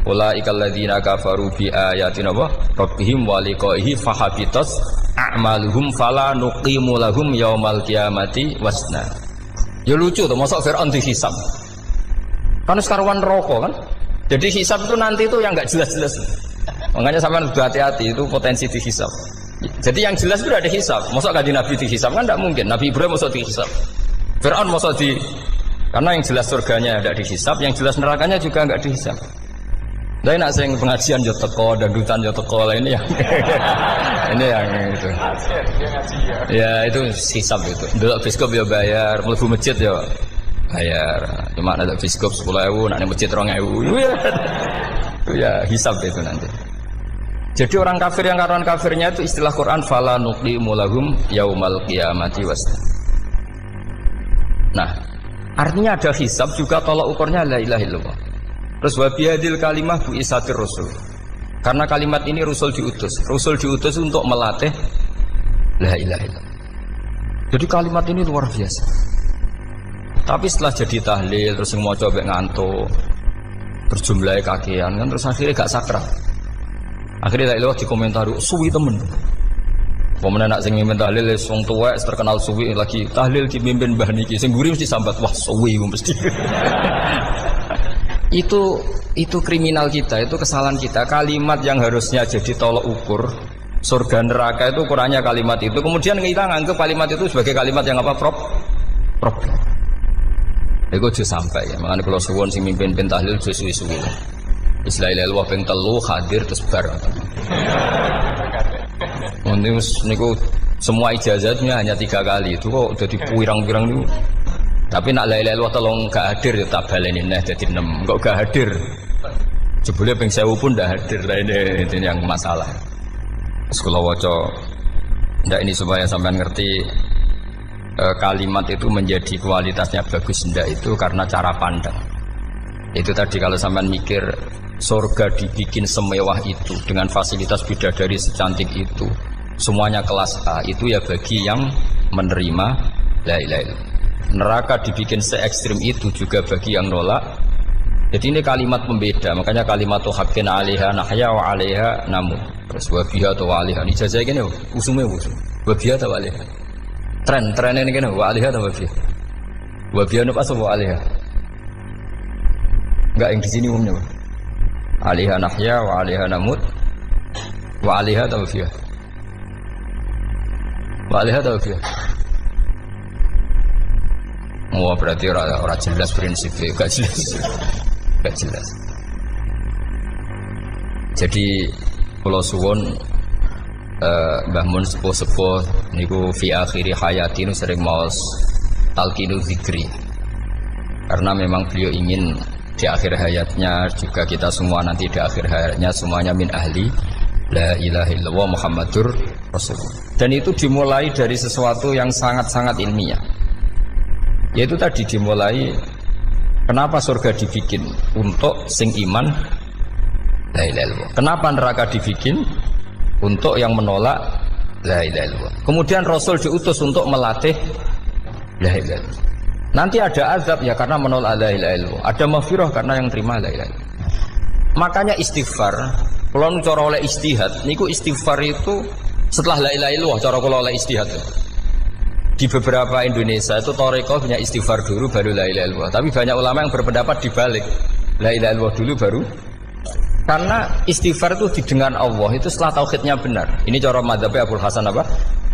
Ulaikal ladzina kafaru bi ayatina rabbihim wa liqaihi fahabitas a'maluhum fala nuqimu lahum yaumal qiyamati wasna. Ya lucu tuh, masa Fir'aun dihisab. Kan sekarang neraka kan. Jadi hisab itu nanti itu yang enggak jelas-jelas. Makanya sampean kudu hati-hati, itu potensi dihisab. Jadi yang jelas itu udah dihisab. Masa kanjeng Nabi dihisab kan enggak mungkin. Nabi Ibrahim masa dihisab. Fir'aun masa karena yang jelas surganya enggak dihisab, yang jelas nerakanya juga enggak dihisab. Tapi nak sing pengajian yo teko, dangdutan yo teko lah ini yang ini yang itu. Ya itu hisab itu. Delok biskop yo bayar, mlebu masjid yo bayar. Cuma ada biskop 10.000, nak masjid 2.000. Itu ya hisab itu nanti. Jadi orang kafir yang karuan kafirnya itu istilah Quran fala nuqimu lahum yaumal qiyamati wasna. Nah, artinya ada hisab juga tolak ukurnya la ilaha illallah. Terus wabiyadil kalimah bu isatir rasul. Karena kalimat ini rasul diutus untuk melatih la ilaha illallah. Jadi kalimat ini luar biasa. Tapi setelah jadi tahlil terus yang mau coba ngantuk, terus jumlahnya kakean kan, terus akhirnya gak sakral. Akhirnya la ilaha dikomentari suwi temen. Pemenang nak sing mimpin tahlil wong tuwek terkenal suwi lagi tahlil dipimpin mbah niki sing mburi mesti sambat wah suwi mesti. Itu kriminal kita, itu kesalahan kita. Kalimat yang harusnya jadi tolok ukur surga neraka itu ukurannya kalimat itu. Kemudian kita nganggap kalimat itu sebagai kalimat yang apa? Problem. Iku aja sampai ya. Makanya kalau suwon sing mimpin tahlil aja suwi-suwi. Istilah ilal ping 3 hadir terus bar. Niku semua ijazahnya hanya 3 kali. Itu kok udah dipirang-pirang niku. Tapi nak la ilaha illallah tolong gak hadir ya tak baleni neh dadi 6. Kok gak hadir? Jebule ping 1000 pun ndak hadir. Lah ini yang masalah. Sekolah waca ndak ini supaya sampean ngerti kalimat itu menjadi kualitasnya bagus ndak itu karena cara pandang. Itu tadi kalau sampean mikir surga dibikin semewah itu dengan fasilitas bidadari secantik itu, semuanya kelas A, itu ya bagi yang menerima la ilaha illallah. Neraka dibikin se ekstrim itu juga bagi yang nolak. Jadi ini kalimat pembeda, makanya kalimat tuh hakin alaiha nahya wa alaiha namu. Terus wabiha atau wa alaiha. Ini jajah gini, usumnya usum. Wabiha atau wa alaiha. Tren ini gini, wa alaiha atau wabiha. Wabiha itu apa wa alaiha? Enggak yang di sini umumnya. Alaiha nahya wa alaiha namut. Wa alaiha atau wabiha. Wa alaiha atau wabiha. Oh berarti orang jelas prinsipnya, gak jelas. Jadi kalau suwon Mbah Mun sepuh-sepuh niku fi akhiri hayati nu sering maos talqinu zikri. Karena memang beliau ingin di akhir hayatnya juga kita semua nanti di akhir hayatnya semuanya min ahli la ilaha illallah Muhammadur Rasulullah. Dan itu dimulai dari sesuatu yang sangat-sangat ilmiah. Yaitu tadi dimulai kenapa surga dibikin untuk sing iman la ilaha illallah. Kenapa neraka dibikin untuk yang menolak la ilaha illallah. Kemudian Rasul diutus untuk melatih la ilaha illallah. Nanti ada azab ya karena menolak la ilaha illallah. Ada maghfirah karena yang terima la ilaha illallah. Makanya istighfar, kalau cara oleh istihad, niku istighfar itu setelah la ilaha illallah cara kalau oleh istihad. Di beberapa Indonesia itu Thariqah punya istighfar dulu baru la ilaha illallah. Tapi banyak ulama yang berpendapat dibalik. La ilaha illallah dulu baru. Karena istighfar itu didengar Allah itu setelah tauhidnya benar. Ini cara madzhabnya Abul Hasan apa?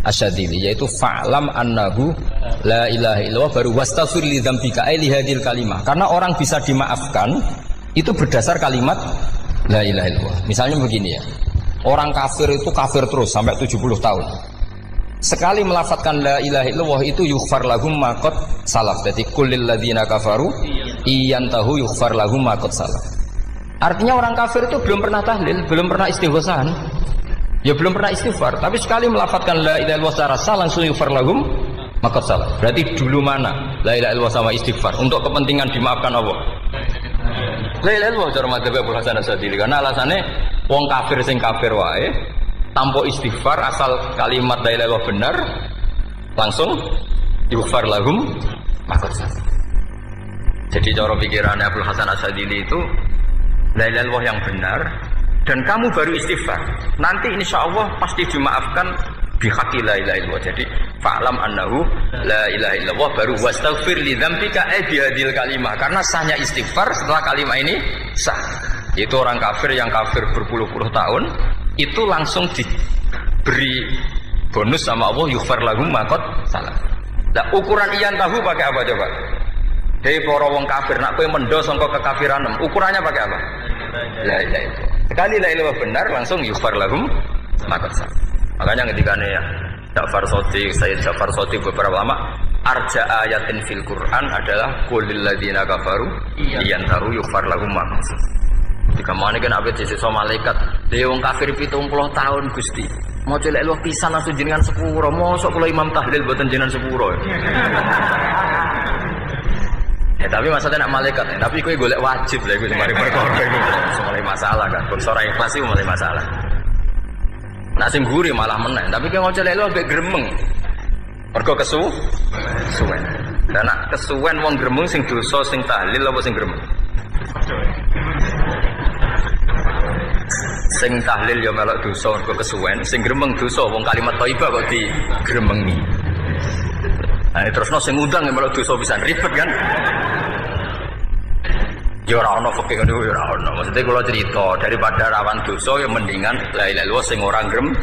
Asyadzili, yaitu fa'lam annahu la ilaha illallah baru wastaghfir li dzambika ai li hadil kalimah. Karena orang bisa dimaafkan itu berdasar kalimat la ilaha illallah. Misalnya begini ya. Orang kafir itu kafir terus sampai 70 tahun. Sekali melafatkan la ilaha illallah itu yughfar lahum ma qad salaf. Jadi kullil ladzina kafaru iyantahu yughfar lahum ma qad salaf. Artinya orang kafir itu belum pernah tahlil, belum pernah istighosah. Ya belum pernah istighfar, tapi sekali melafatkan la ilaha illallah secara sah langsung yughfar lahum ma qad salaf. Berarti dulu mana la ilaha illallah sama istighfar untuk kepentingan dimaafkan Allah. La ilaha illallah cara madzhab Abu Hasan Asyadzili karena alasannya wong kafir sing kafir wae tanpa istighfar asal kalimat la ilaha illallah benar langsung yughfar lahum ma qad salaf. Jadi cara pikirannya Abdul Hasan Asyadzili itu la ilaha illallah yang benar dan kamu baru istighfar nanti insya Allah pasti dimaafkan bihaqi la ilaha illallah. Jadi fa'lam annahu la ilaha illallah baru wastaghfir li dzambika bihadil kalimah karena sahnya istighfar setelah kalimat ini sah. Itu orang kafir yang kafir berpuluh-puluh tahun itu langsung diberi bonus sama Allah yughfar lahum ma qad salaf. Nah ukuran iyan tahu pakai apa coba? Hei para wong kafir nak kowe mendo sangka kekafiran ukurannya pakai apa? La ilaha illallah. Sekali la ilaha benar langsung yughfar lahum ma qad salaf. Makanya ketika ya Ja'far Shadiq, Sayyid Ja'far Shadiq beberapa lama arja ayatin fil Quran adalah qulil ladzina kafaru iyan tahu yughfar lahum ma qad salaf. Jika mana kan abet sisa malaikat dia wong kafir 70 tahun Gusti mau celek lu pisan langsung jenengan sepuro mosok kula imam tahlil boten jenengan sepuro ya tapi maksudnya nak malaikat tapi kowe golek wajib lha iku mari perkara iku mulai masalah kan bangsa ora ikhlas iku mulai masalah nak sing guri malah meneh tapi kowe mau celek lu ambek gremeng mergo kesuwen Dan nak kesuwen wong gremeng sing dosa sing tahlil apa sing gremeng? Sing tahlil ya melok dosa mergo kesuwen, sing gremeng dosa wong kalimat thayyibah kok digremengi. Nah, terusno sing ngundang ya melok dosa pisan ribet kan? Ya ora ono fikih ngono ya ora ono. Maksudnya kula cerita daripada rawan dosa ya mendingan la ilaha illallah sing ora gremeng.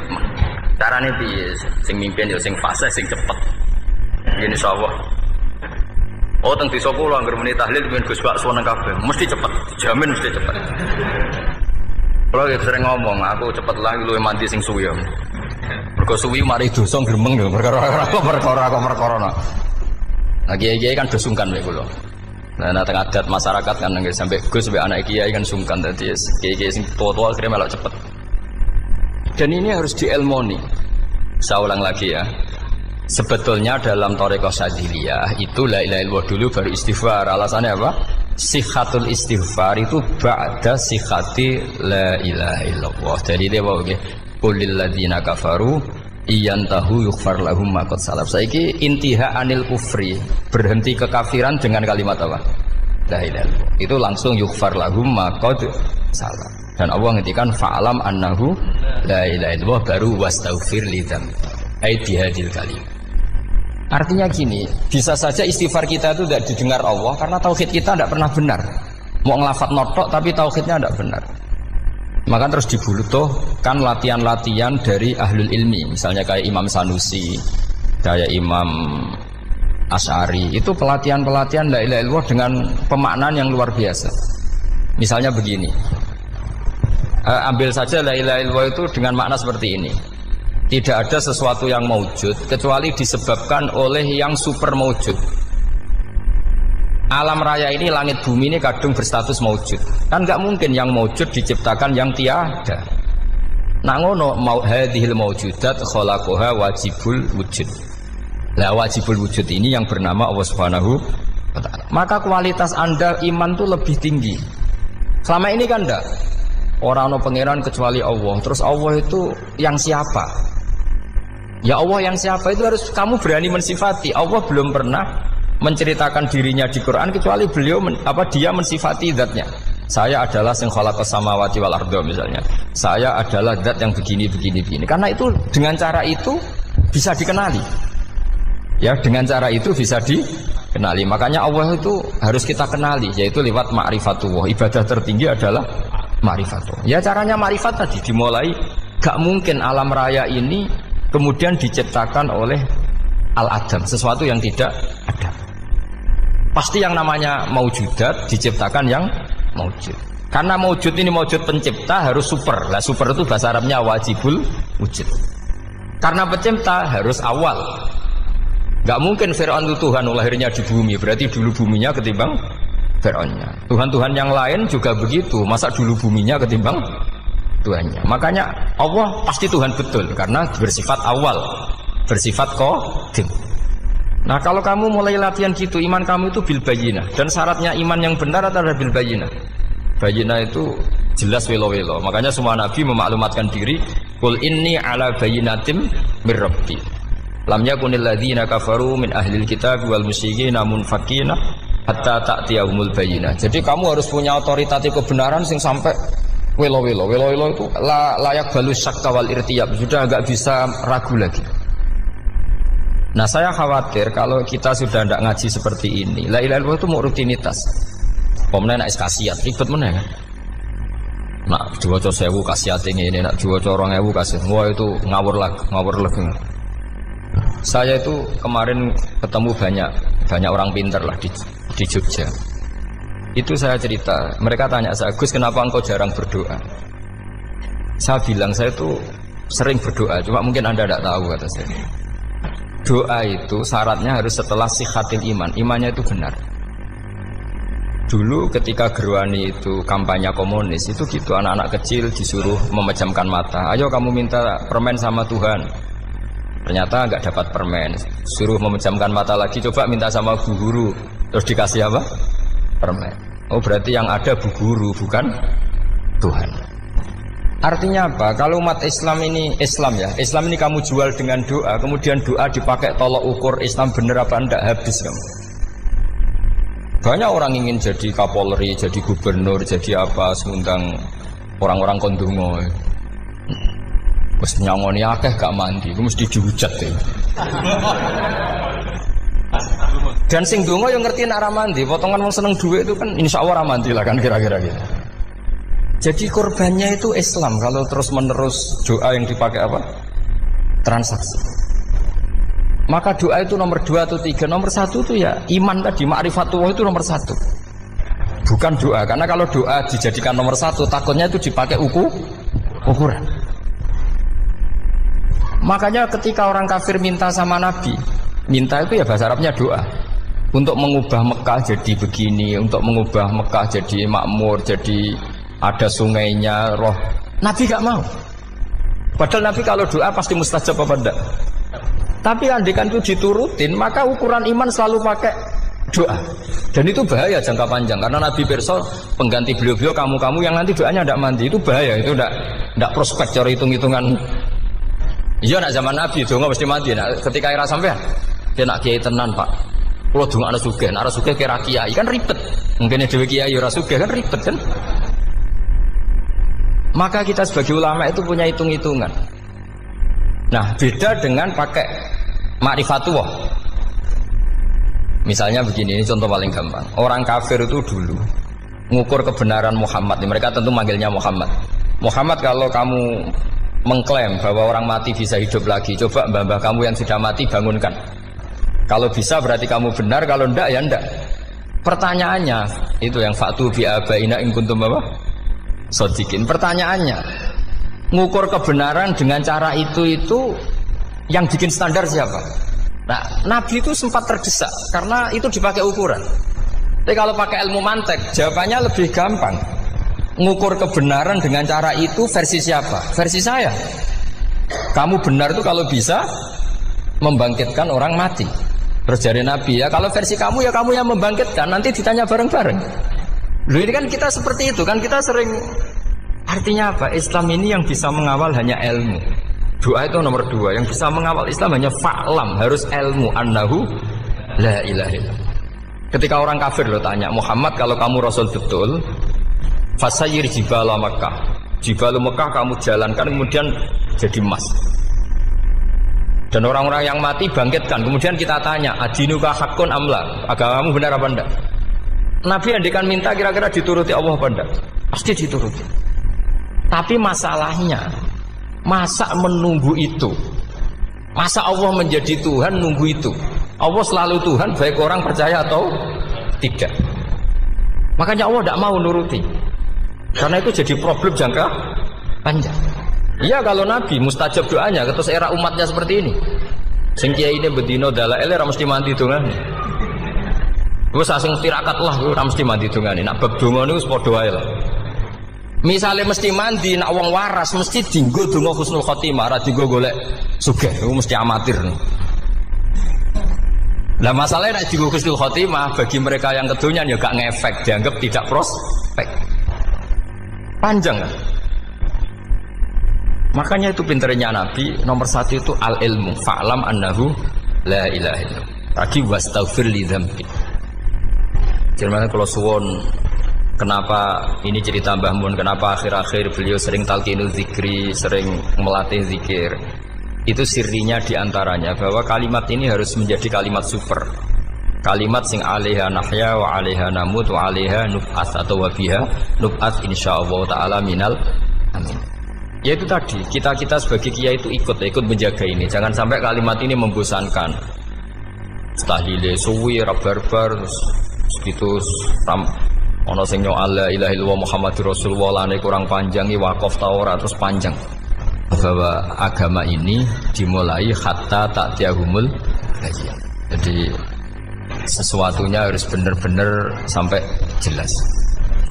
Carane piye? Sing mimpin ya sing fasih sing cepet. Yen insyaallah. Oh teng desa kula anggere muni tahlil ben Gus Bakso nang kabeh, mesti cepet, dijamin mesti cepet. Kula ya sering ngomong, aku cepet lah luwih mandi sing suwi. Mergo suwi mari dosa gremeng lho, perkara. Nah kiai-kiai kan do sungkan mek kula. Nah teng adat masyarakat kan nggih sampai Gus sampai anak kiai kan sungkan dadi kiai-kiai sing tua-tua akhirnya melok cepet. Dan ini harus dielmoni. Saya ulang lagi ya. Sebetulnya dalam thariqah Syadziliyah itu la ilaha illallah dulu baru istighfar. Alasannya apa? Sikhatul istighfar itu ba'da sikhati la ilaha illallah. Jadi dia bawa ke qulil ladzina kafaru iyantahu yughfar lahum ma qad salaf. Saiki intiha anil kufri, berhenti kekafiran dengan kalimat apa? La ilaha illallah. Itu langsung yughfar lahum ma qad salaf. Dan Allah ngendikan fa'alam annahu la ilaha illallah baru wastaghfir lidzam. Ai bihadil kalim. Artinya gini, bisa saja istighfar kita itu tidak didengar Allah karena tauhid kita tidak pernah benar. Mau ngelafat notok tapi tauhidnya tidak benar. Maka terus dibutuhkan latihan-latihan dari ahlul ilmi, misalnya kayak Imam Sanusi, kayak Imam Asy'ari. Itu pelatihan-pelatihan la ilaha illallah dengan pemaknaan yang luar biasa. Misalnya begini, ambil saja la ilaha illallah itu dengan makna seperti ini. Tidak ada sesuatu yang maujud kecuali disebabkan oleh yang super maujud. Alam raya ini, langit bumi ini kadung berstatus maujud. Kan nggak mungkin yang maujud diciptakan yang tiada. Nak ngono mau hadhil maujudat khalaqaha wajibul wujud. Lah wajibul wujud ini yang bernama Allah Subhanahu wa taala. Maka kualitas Anda iman tuh lebih tinggi. Selama ini kan enggak. Orang no pangeran kecuali Allah. Terus Allah itu yang siapa? Ya Allah yang siapa itu harus kamu berani mensifati. Allah belum pernah menceritakan dirinya di Quran kecuali beliau dia mensifati zatnya. Saya adalah sing khalaqas samawati wal arda misalnya. Saya adalah zat yang begini. Karena itu dengan cara itu bisa dikenali. Ya, dengan cara itu bisa dikenali. Makanya Allah itu harus kita kenali yaitu lewat ma'rifatullah. Ibadah tertinggi adalah ma'rifatullah. Ya caranya ma'rifat tadi dimulai gak mungkin alam raya ini kemudian diciptakan oleh al-adam, sesuatu yang tidak ada. Pasti yang namanya maujudat diciptakan yang maujud. Karena maujud ini maujud pencipta harus super. Lah super itu bahasa Arabnya wajibul wujud. Karena pencipta harus awal. Gak mungkin Fir'aun itu Tuhan lahirnya di bumi, berarti dulu buminya ketimbang Fir'aunnya. Tuhan-Tuhan yang lain juga begitu, masa dulu buminya ketimbang Tuhannya. Makanya Allah pasti Tuhan betul karena bersifat awal, bersifat qadim. Nah kalau kamu mulai latihan gitu, iman kamu itu bil bayyinah. Dan syaratnya iman yang benar adalah bil bayyinah. Bayyinah itu jelas welo-welo. Makanya semua nabi memaklumatkan diri, qul inni ala bayyinatim mir rabbi. Lam yakunil ladzina kafaru min ahlil kitab wal musyrikin munfakina hatta ta'tiyahumul bayyinah. Jadi kamu harus punya otoritatif kebenaran sing sampai welo-welo itu layak balus syakka wal irtiyab, sudah agak bisa ragu lagi. Nah saya khawatir kalau kita sudah tidak ngaji seperti ini, la ilaha illallah itu mau rutinitas. Pemenang nak kasiat ribet mana kan? Nak diwaca 1000 kasiat ini, nak diwaca 2000 kasiat, wah itu ngawur lagi. Saya itu kemarin ketemu banyak orang pintar lah di Jogja. Itu saya cerita, mereka tanya saya, Gus kenapa engkau jarang berdoa? Saya bilang saya itu sering berdoa, cuma mungkin Anda tidak tahu kata saya. Doa itu syaratnya harus setelah sihatil iman, imannya itu benar. Dulu ketika Gerwani itu kampanye komunis itu gitu, anak-anak kecil disuruh memejamkan mata. Ayo kamu minta permen sama Tuhan. Ternyata nggak dapat permen, suruh memejamkan mata lagi, coba minta sama bu guru, terus dikasih apa? Permen. Oh berarti yang ada bu guru bukan Tuhan. Artinya apa? Kalau umat Islam ini kamu jual dengan doa, kemudian doa dipakai tolok ukur Islam bener apa enggak, habis kamu. Banyak orang ingin jadi Kapolri, jadi gubernur, jadi apa, mengundang orang-orang kondungo. Wes nyangoni akeh gak mandi, itu mesti dihujat ya. Dan sing donga yang ngerti nak ra mandi, potongan wong seneng duit itu kan insyaallah ra mandi lah kan kira-kira gitu. Jadi korbannya itu Islam kalau terus-menerus doa yang dipakai apa? Transaksi. Maka doa itu nomor 2 atau 3. Nomor 1 itu ya iman tadi, ma'rifatullah itu nomor 1. Bukan doa, karena kalau doa dijadikan nomor 1 takutnya itu dipakai ukuran. Makanya ketika orang kafir minta sama Nabi, minta itu ya bahasa Arabnya doa. Untuk mengubah Mekah jadi begini, untuk mengubah Mekah jadi makmur, jadi ada sungainya, roh. Nabi gak mau. Padahal Nabi kalau doa pasti mustajab apa enggak? Tapi andikan itu diturutin, maka ukuran iman selalu pakai doa. Dan itu bahaya jangka panjang, karena Nabi Perso pengganti beliau-beliau kamu-kamu yang nanti doanya tidak mandi, itu bahaya, itu tidak prospek cara hitung-hitungan. Iya nak zaman Nabi itu nggak mesti mati. Nah, ketika era sampean, dia nak kiai tenan pak. Kalau dulu anak suge kira kiai kan ribet. Mungkin dewi kiai ora suge kan ribet kan. Maka kita sebagai ulama itu punya hitung-hitungan. Nah beda dengan pakai ma'rifatullah. Misalnya begini, ini contoh paling gampang. Orang kafir itu dulu mengukur kebenaran Muhammad. Mereka tentu manggilnya Muhammad. Muhammad kalau kamu mengklaim bahwa orang mati bisa hidup lagi, coba mbah-mbah kamu yang sudah mati bangunkan. Kalau bisa berarti kamu benar, kalau ndak ya ndak. Pertanyaannya itu yang fa'tu bi abaina in kuntum apa? Shodiqin. Pertanyaannya, ngukur kebenaran dengan cara itu yang bikin standar siapa? Nah, Nabi itu sempat terdesak karena itu dipakai ukuran. Tapi kalau pakai ilmu mantek, jawabannya lebih gampang. Ngukur kebenaran dengan cara itu versi siapa? Versi saya. Kamu benar itu kalau bisa membangkitkan orang mati. Terus dari Nabi ya, kalau versi kamu ya kamu yang membangkitkan, nanti ditanya bareng-bareng. Loh ini kan kita seperti itu kan, kita sering. Artinya apa? Islam ini yang bisa mengawal hanya ilmu. Doa itu nomor 2, yang bisa mengawal Islam hanya fa'lam, harus ilmu annahu la ilaha illallah. Ketika orang kafir lo tanya, Muhammad kalau kamu Rasul betul, fasayyir jibala Makkah, jibala Makkah kamu jalankan kemudian jadi emas. Dan orang-orang yang mati bangkitkan. Kemudian kita tanya, adinuka hakun amla, agamamu benar apa enggak? Nabi andikan minta kira-kira dituruti Allah apa enggak? Pasti dituruti. Tapi masalahnya, masa menunggu itu? Masa Allah menjadi Tuhan nunggu itu? Allah selalu Tuhan baik orang percaya atau tidak. Makanya Allah tidak mau nuruti. Karena itu jadi problem jangka panjang. Iya kalau Nabi mustajab doanya, terus era umatnya seperti ini. Sing kiai ini bedino dalail ora mesti mandi dongane. Wis asing tirakat lah ora mesti mandi dongane. Nak bab donga niku wis padha wae lah. Misale mesti mandi, nak wong waras mesti dienggo donga husnul khotimah, ora dienggo golek sugih. Iku mesti amatir. Lah masalahnya nak dienggo husnul khotimah bagi mereka yang kedonyan ya gak ngefek, dianggap tidak prospek. Panjang kan? Makanya itu pinternya Nabi nomor 1 itu al-ilmu fa'lam annahu la ilaha illallah. Tadi wastaghfir li dzambi. Jadi kalau suwon kenapa ini cerita Mbah Mun, kenapa akhir-akhir beliau sering talqinul zikri, sering melatih zikir. Itu sirinya diantaranya bahwa kalimat ini harus menjadi kalimat super. Kalimat sing alaiha nahya wa alaiha namut wa alaiha nub'ats atau wa biha nub'ats insyaallah taala minal amin. Ya itu tadi, kita sebagai kiai itu ikut menjaga ini. Jangan sampai kalimat ini membosankan. Tahlile suwi barbar terus ono sing nyo la ilaha illallah Muhammadur Rasulullah lane kurang panjang iki wakaf ta ora terus panjang. Bahwa agama ini dimulai hatta ta'tiyahumul bayyinah. Jadi sesuatunya harus benar-benar sampai jelas.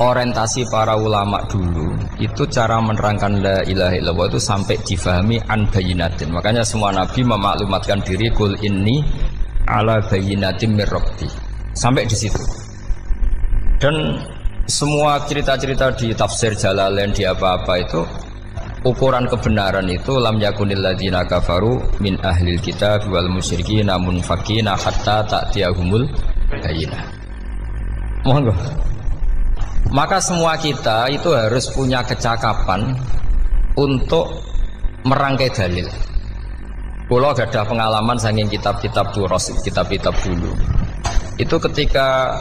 Orientasi para ulama dulu itu cara menerangkan la ilaha illallah itu sampai difahami an bayyinatin. Makanya semua nabi memaklumatkan diri kul inni ala bayyinatin mir rabbi. Sampai di situ. Dan semua cerita-cerita di tafsir Jalalain di apa-apa itu ukuran kebenaran itu lam yakunil ladzina kafaru min ahlil kitab wal musyrikin namun fakina hatta ta'tiyahumul bayyinah. Monggo. Maka semua kita itu harus punya kecakapan untuk merangkai dalil. Kalau ada pengalaman saking kitab-kitab turos, kitab-kitab dulu. Itu ketika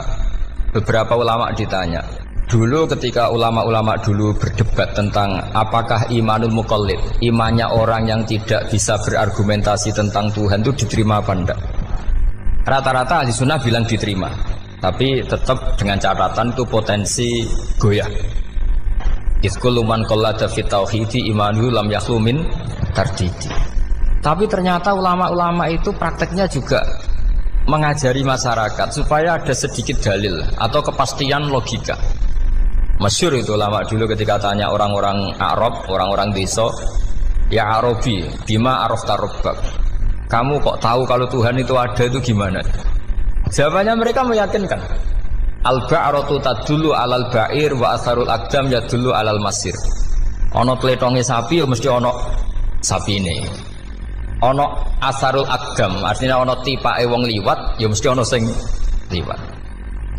beberapa ulama ditanya. Dulu ketika ulama-ulama dulu berdebat tentang apakah imanul muqallid, imannya orang yang tidak bisa berargumentasi tentang Tuhan itu diterima apa enggak? Rata-rata ahli sunnah bilang diterima, tapi tetap dengan catatan itu potensi goyah. Iskul man qallada fit tauhidi imanuhu lam yakhlu min tardidi. Tapi ternyata ulama-ulama itu prakteknya juga mengajari masyarakat supaya ada sedikit dalil atau kepastian logika. Masyhur itu ulama dulu ketika tanya orang-orang Arab, orang-orang desa, ya Arabi, bima arafta rabbak. Kamu kok tahu kalau Tuhan itu ada, itu gimana? Jawabannya mereka meyakinkan. Al-ba'ratu tadullu 'alal ba'ir wa asarul aqdam yadullu 'alal masir. Ana tletonge sapi ya mesti ana sapine. Ana asarul aqdam, artinya ana tipake wong liwat ya mesti ana sing liwat.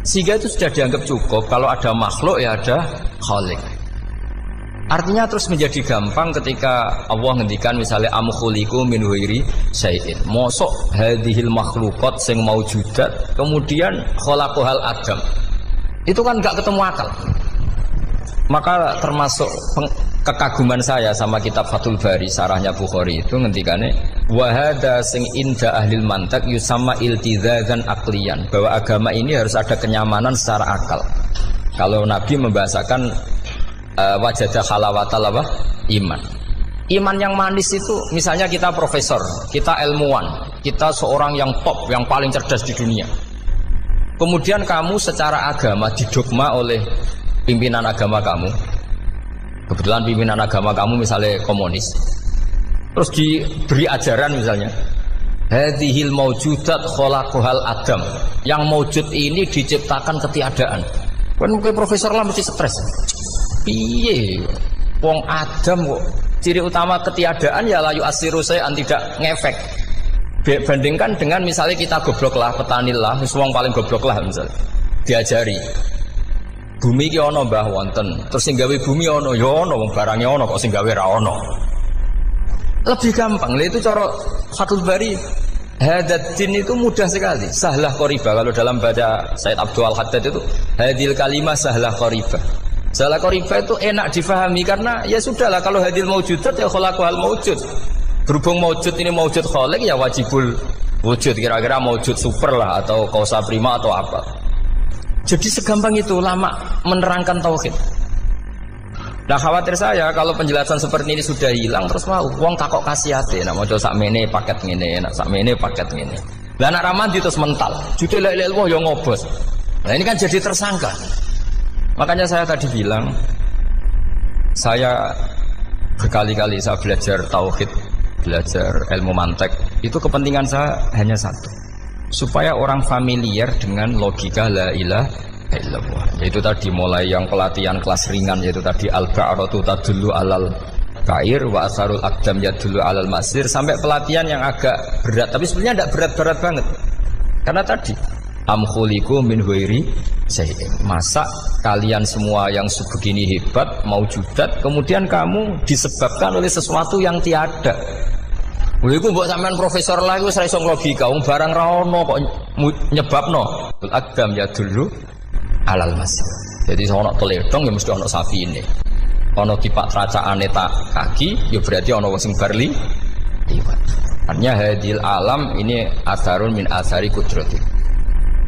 Sehingga itu sudah dianggap cukup kalau ada makhluk ya ada khalik. Artinya terus menjadi gampang ketika Allah ngendikan misalnya am khuliqu min ghairi syai'in. Mosok hadhil makhluqat sing maujudat kemudian khalaqahal adam. Itu kan enggak ketemu akal. Maka termasuk kekaguman saya sama kitab Fathul Bari sarahnya Bukhari itu ngendikane wa hadza sing inda ahlil mantak yusamma iltizazan aqliyan, bahwa agama ini harus ada kenyamanan secara akal. Kalau Nabi membahasakan wajadah halawatal apa? Iman. Iman yang manis itu misalnya kita profesor, kita ilmuwan, kita seorang yang top, yang paling cerdas di dunia. Kemudian kamu secara agama didogma oleh pimpinan agama kamu. Kebetulan pimpinan agama kamu misalnya komunis. Terus diberi ajaran misalnya hadhil maujudat khalaqahal adam. Yang maujud ini diciptakan ketiadaan. Kan mungkin profesor lah mesti stres. Piye wong Adam kok ciri utama ketiadaan ya layu asiru saya tidak ngefek. Bandingkan dengan misalnya kita goblok lah, petani lah, wong paling goblok lah misalnya diajari bumi ki ana mbah wonten, terus sing gawe bumi ana ya ana, wong barange ana kok sing gawe ra ana. Lebih gampang lha itu cara Fathul Bari. Hadatin itu mudah sekali, sahlah qoriba. Kalau dalam baca Said Abdul Al-Haddad itu hadil kalimah sahlah qoriba. Salah qoriba itu enak difahami karena ya sudahlah kalau hadil maujudat ya khalaqahal maujud. Berhubung maujud ini maujud khaliq ya wajibul wujud, kira-kira maujud super lah atau kausa prima atau apa. Jadi segampang itu ulama menerangkan tauhid. Nah khawatir saya kalau penjelasan seperti ini sudah hilang terus mau wong takok kasihate nak maca sakmene paket ngene, nak sakmene paket ngene. Lah nak ramadi terus mental. Jute lek ilmu ya ngobos. Nah ini kan jadi tersangka. Makanya saya tadi bilang saya berkali-kali saya belajar tauhid, belajar ilmu mantek. Itu kepentingan saya hanya satu, supaya orang familiar dengan logika la ilaha illallah. Yaitu tadi mulai yang pelatihan kelas ringan, yaitu tadi al-ba'ratu tadullu alal ba'ir wa asarul aqdam yadullu alal masir, sampai pelatihan yang agak berat, tapi sebenarnya tidak berat-berat banget. Karena tadi am khuliqu min ghairi syai'in. Masa kalian semua yang sebegini hebat maujudat kemudian kamu disebabkan oleh sesuatu yang tiada. Lha iku mbok sampean profesor lah iku wis ra iso logika, wong barang ra ono kok nyebabno. Al-aqdam ya dulu alal masir. Jadi ono teledong ya mesti ono sapine. Ono tipak tracakane tak kaki ya berarti ono sing barli liwat. Artinya hadil alam ini asarun min asari kudrati.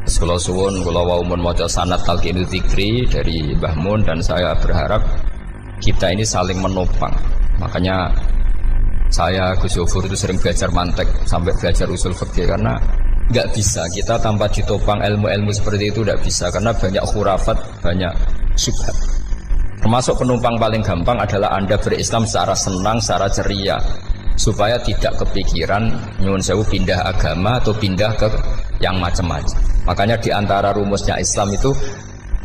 Sekolah suwun, kula wau mun maca sanad talqinul dzikri dari Mbah Mun, dan saya berharap kita ini saling menopang. Makanya saya Gus Yofur itu sering belajar mantek sampai belajar usul fikih, karena nggak bisa kita tanpa ditopang ilmu-ilmu seperti itu, tidak bisa, karena banyak khurafat, banyak syubhat. Termasuk penumpang paling gampang adalah Anda berislam secara senang, secara ceria, supaya tidak kepikiran nyuwun sewu pindah agama atau pindah ke yang macam-macam. Makanya diantara rumusnya Islam itu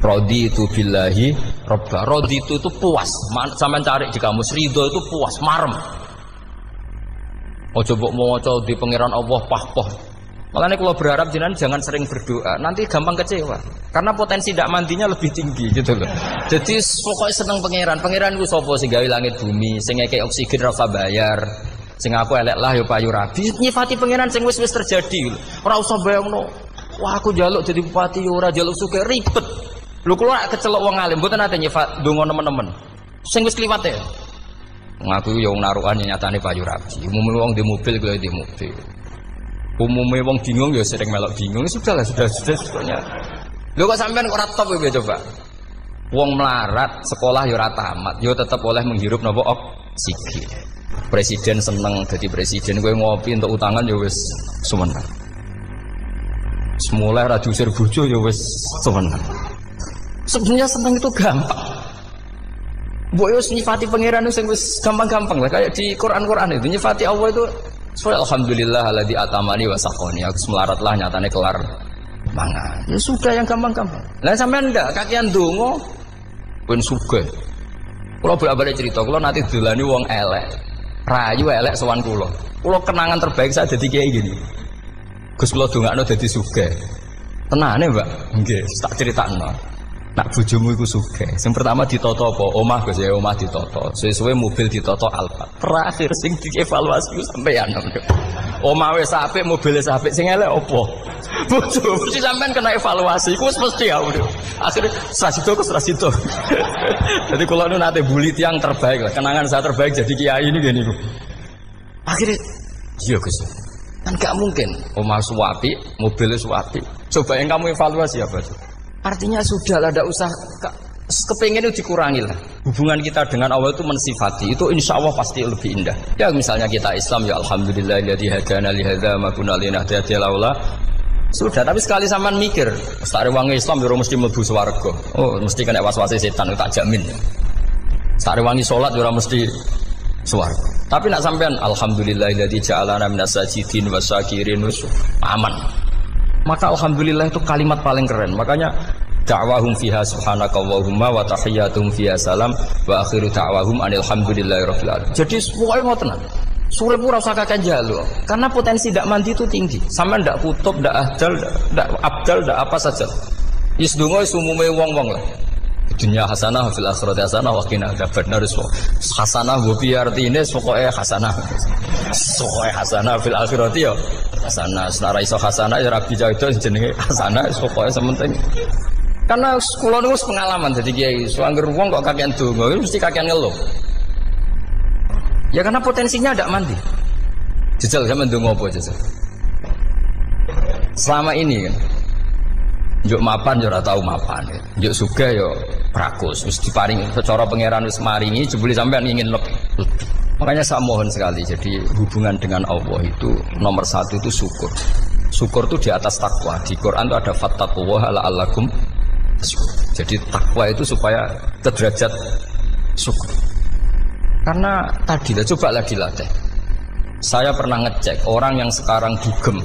raditu billahi robba. Raditu itu puas. Sampeyan cari di kamus, ridho itu puas, marem. Ojo mbok maca di pangeran Allah pah-pah. Makanya kalau berharap jenengan jangan sering berdoa, nanti gampang kecewa. Karena potensi tidak mandinya lebih tinggi gitu loh. Jadi pokoknya seneng pangeran itu sapa sing gawe langit bumi, sing ngekek oksigen ra usah bayar. Sing aku elek lah ya payu rabi, nyifati pangeran sing wis terjadi. Ora usah bayangno. Wah aku njaluk jadi bupati ya ora njaluk sugih ribet. Lho kula kecelok wong alim mboten nate nyifat donga nemen-nemen. Sing wis kliwat ya. Ngaku ya wong narukan nyatane payu rabi. Umume wong di mobil kaya di mobil. Umume wong bingung ya sering melok bingung. Sudah sebetulnya. Lho kok sampean ora top ya coba. Wong melarat, sekolah ya ora tamat, ya tetep oleh menghirup napa oksigen. Presiden seneng dadi presiden, kowe ngopi untuk utangan ya wis semeneng. Semula ra diusir bojo ya wis semeneng. Sebenarnya seneng itu gampang. Mbok yo nyifati pangeran sing wis gampang-gampang lah kayak di Quran itu nyifati Allah itu alhamdulillah alladzi atamani wa saqani. Aku melarat lah nyatane kelar mangan. Ya sudah yang gampang-gampang. Lah sampean ndak kakean donga ben sugih. Kula bolak-balik cerita, kula nanti dolani wong elek. Rayu elek sowan kula. Kula kenangan terbaik saya dadi kiai gini. Gus kula dongakno dadi sugih. Tenane, Mbak? Nggih, tak critakno. Nak bojomu iku sugih. Sing pertama ditata apa? Omah Gus ya, omah ditata. Suwe-suwe mobil ditata Alphard. Terakhir sing dievaluasi ku sampeyan. Omah wis apik, mobil wis apik, sing elek apa? Bojo mesti sampean kena evaluasi. Iku wis mesti ya. Akhire Strasito. Jadi kula nu nate bully tiyang terbaik lah. Kenangan saya terbaik jadi kiai ini gini niku. Akhirnya iya Gus. Kan gak mungkin omah suwapi, mobil suwapi. Coba yang kamu evaluasi apa tuh? Artinya sudah lah, tidak usah kepengen itu dikurangi lah. Hubungan kita dengan Allah itu mensifati, itu insya Allah pasti lebih indah. Ya misalnya kita Islam, ya alhamdulillahilladzi hadana li hadza ma kunna linahtadiya laula. Sudah, tapi sekali sampean mikir, stare wangi Islam yo mesti mlebu swarga. Oh, mesti kena was-wase setan, tak jamin. Stare wangi salat yo mesti swarga. Tapi nak sampean alhamdulillahilladzi ja'alana minas sajidin wasyakirin aman. Maka alhamdulillah itu kalimat paling keren. Makanya da'wahum fiha subhanakallahumma wa tahiyyatuhum fiha salam wa akhiru da'wahum alhamdulillahirabbil alamin. Jadi pokoke ngoten. Surip ora usah kakek njaluk. Karena potensi ndak mandi itu tinggi. Sampeyan ndak kutub, ndak ahdal, ndak abdal, ndak apa saja. Wis donga wis umume wong-wong lah. Dunya hasanah fil akhirati hasanah wa qina adzabannar. Hasanah mbok piye artine pokoke hasanah. Pokoke hasanah fil akhirati yo hasanah. Senara iso hasanah ya rabi jauh jenenge hasanah pokoke sementing. Karena kula niku pengalaman dadi kiai, suangger wong kok kakean donga mesti kakean ngeluh. Ya karena potensinya ndak mandi. Jejal sampean ndonga apa jejal? Selama ini kan njuk mapan yo ora tau mapan. Njuk sugih yo prakus wis diparingi secara pangeran wis maringi jebule sampean ingin lebih. Makanya saya mohon sekali, jadi hubungan dengan Allah itu nomor satu itu syukur. Syukur itu di atas takwa. Di Quran itu ada fattaqullaha la'allakum tashkurun. Jadi takwa itu supaya ke derajat syukur. Karena tadi lah, cobalah dilatih. Saya pernah ngecek orang yang sekarang dugem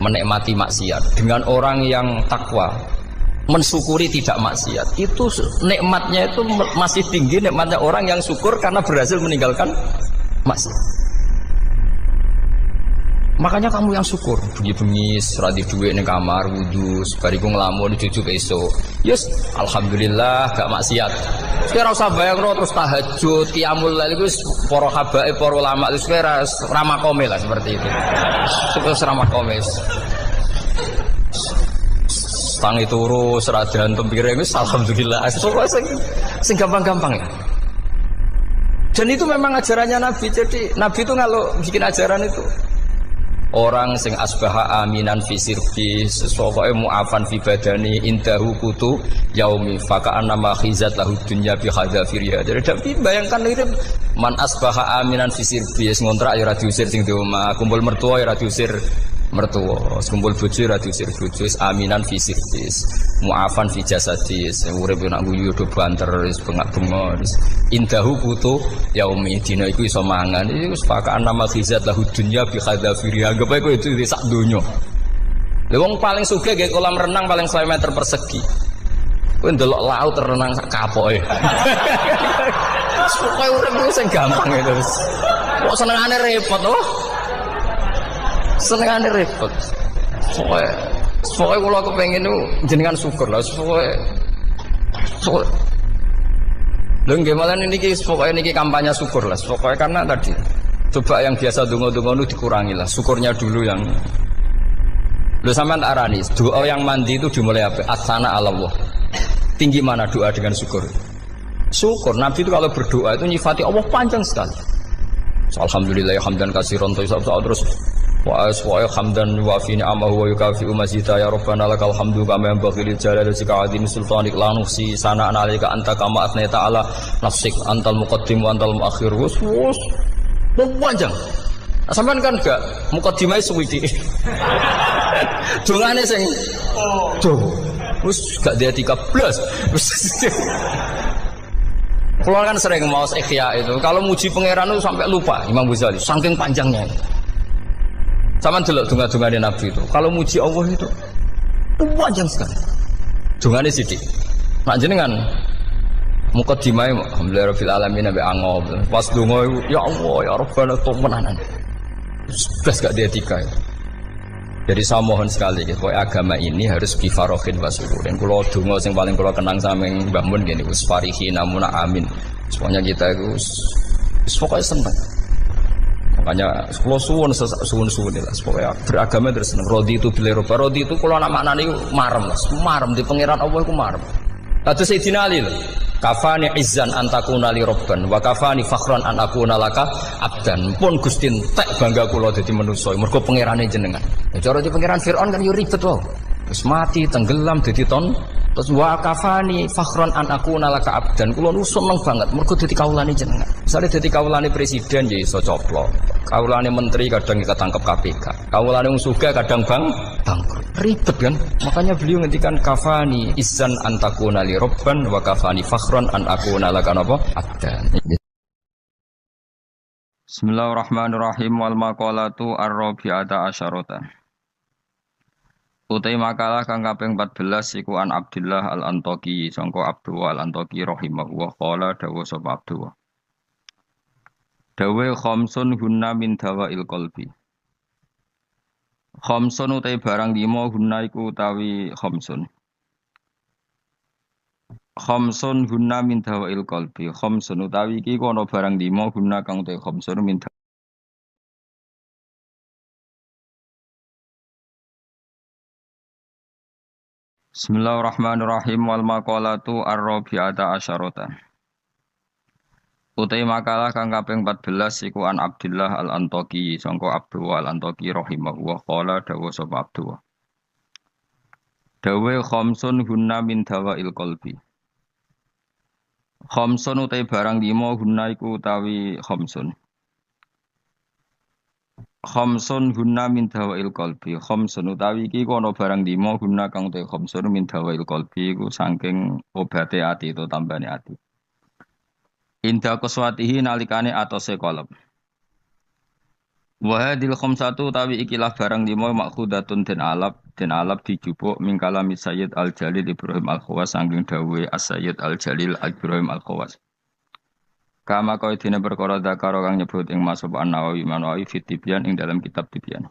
menikmati maksiat dengan orang yang takwa mensyukuri tidak maksiat, itu nikmatnya itu masih tinggi nikmatnya orang yang syukur karena berhasil meninggalkan maksiat. Makanya kamu yang syukur, bengi-bengi seradi duit ning kamar wudu, bariku ngelamun cucu esuk. Yes, alhamdulillah gak maksiat. Ora usah bayangno terus tahajud, qiyamul lail iku para habaib, para ulama wis ramakome lah seperti itu. Terus ramakome. Tangi turu seradan tempire wis alhamdulillah. Sing gampang-gampang ya. Dan itu memang ajarannya Nabi. Jadi Nabi itu kalau bikin ajaran itu orang sing asbaha aminan fi sirbi sesuai mu'afan fi badani indahu kutu yaumi faka'an nama khizat lahu dunya bi hadzafiriya. Jadi tapi bayangkan itu man asbaha aminan fi sirbi ngontrak ya ora diusir sing di omah, kumpul mertua ya ora diusir mertua, kumpul bojo ora diusir bojo, aminan fi sirbi mu'afan fi jasadis urip nak guyu do banter wis bengak-bengok indahu kutu yaumi dina iku iso mangan iki wis faka'an nama khizat lahu dunya bi hadzafiriya. Anggap ae itu di sak donya. Lha wong paling sugih nggih kolam renang paling 100 meter persegi. Kowe ndelok laut renang sak kapoke. Pokoke urip ku sing gampang itu wis. Kok senengane repot loh. Senengane repot. Pokoknya kalau kepengen itu jenengan syukur lah. Pokoknya lho nggih malah niki pokoknya niki kampanye syukur lah. Pokoknya karena tadi coba yang biasa donga-donga itu dikurangi lah. Syukurnya dulu yang lho sampean arani doa yang mandi itu dimulai apa? Asana Allah. Tinggi mana doa dengan syukur? Syukur Nabi itu kalau berdoa itu nyifati Allah panjang sekali. Alhamdulillah hamdan katsiran terus wa hamdan wa fi ni'amahu wa yukafi'u mazida ya rabbana lakal hamdu kama yanbaghi lil jalali wa azim sultanik la nuhsi sana'an 'alaika anta kama athnayta 'ala nafsik antal muqaddim wa antal muakhir wus panjang. Sampean kan gak muqaddimah suwiti. Dongane sing wis gak dia 13. Kalau kan sering maos ikhya itu, kalau muji pangeran itu sampai lupa Imam Ghazali, saking panjangnya. Sama delok donga-dongane Nabi itu. Kalau muji Allah itu panjang sekali. Dongane sithik. Nek jenengan muqaddimah alhamdulillah rabbil alamin sampai angob. Pas donga ya Allah ya Rabbana temenanan. Sudah gak dia tiga. Jadi saya mohon sekali, agama ini harus bifarohin wa syukurin. Kalau donga yang paling kalau kenang sama Mbah Mun gini, usfarihi namuna amin. Semuanya kita itu, pokoknya senang. Makanya kalau suwun lah, pokoknya beragama terus senang. Rodi itu bila rodi itu kalau anak maknanya marem di pangeran Allah itu marem. Kata Sayyidina Ali loh, kafani izzan antakuna li robban, wa kafani fakhran an akuna laka abdan. Pun Gusti entek bangga kula dadi manusa, mergo pangerane jenengan. Cara di pangeran Firaun kan yo ribet wae. Wis mati tenggelam dadi ton. Terus wa kafani fakhran an akuna laka abdan. Kula nu seneng banget mergo dadi kawulane jenengan. Misale dadi kawulane presiden ya iso coplok. Kawulane menteri kadang ketangkep KPK. Kawulane wong sugih kadang bangkrut. Ribet kan? Makanya beliau ngendikan kafani izzan antakuna li robban wa kafani fakhran an akuna laka napa abdan. Bismillahirrahmanirrahim wal maqalatu ar-rabi'ata asyarata. Utai makalah kang kaping 14 iku an Abdullah al-Antaqi sangka Abdullah al-Antaqi rahimahullah qala dawa sapa Abdullah. Dawe khamsun hunna min dawail qalbi. Khamsun utai barang 5 hunna iku utawi khamsun. Khamsun hunna min dawail qalbi. Khamsun utawi iki kono barang 5 hunna kang utai khamsun min Bismillahirrahmanirrahim wal maqalatu ar-rabi'ata asyarata. Utai makalah kang kaping 14 iku an Abdullah al-Antaqi sangka Abdullah al-Antaqi rahimahullah qala dawa sapa Abdullah. Dawe khamsun hunna min dawail qalbi. Khamsun utai barang 5 hunna iku utawi khamsun. Khamsun hunna min dawail qalbi. Khamsun utawi iki kono barang 5 hunna kang utai khamsun min dawail qalbi iku saking obate ati itu tambane ati. Inda qaswatihi nalikane atose kolom. Wa hadil khamsatu utawi ikilah barang 5 makhudatun den alap dijupuk mingkalami Sayyid Al-Jalil Ibrahim Al-Khawas saking dawuhe As-Sayyid Al-Jalil Ibrahim Al-Khawas. Kama kau dina perkara dakaro kang nyebut ing Mas An-Nawawi fit Tibyan ing dalam kitab Tibyan.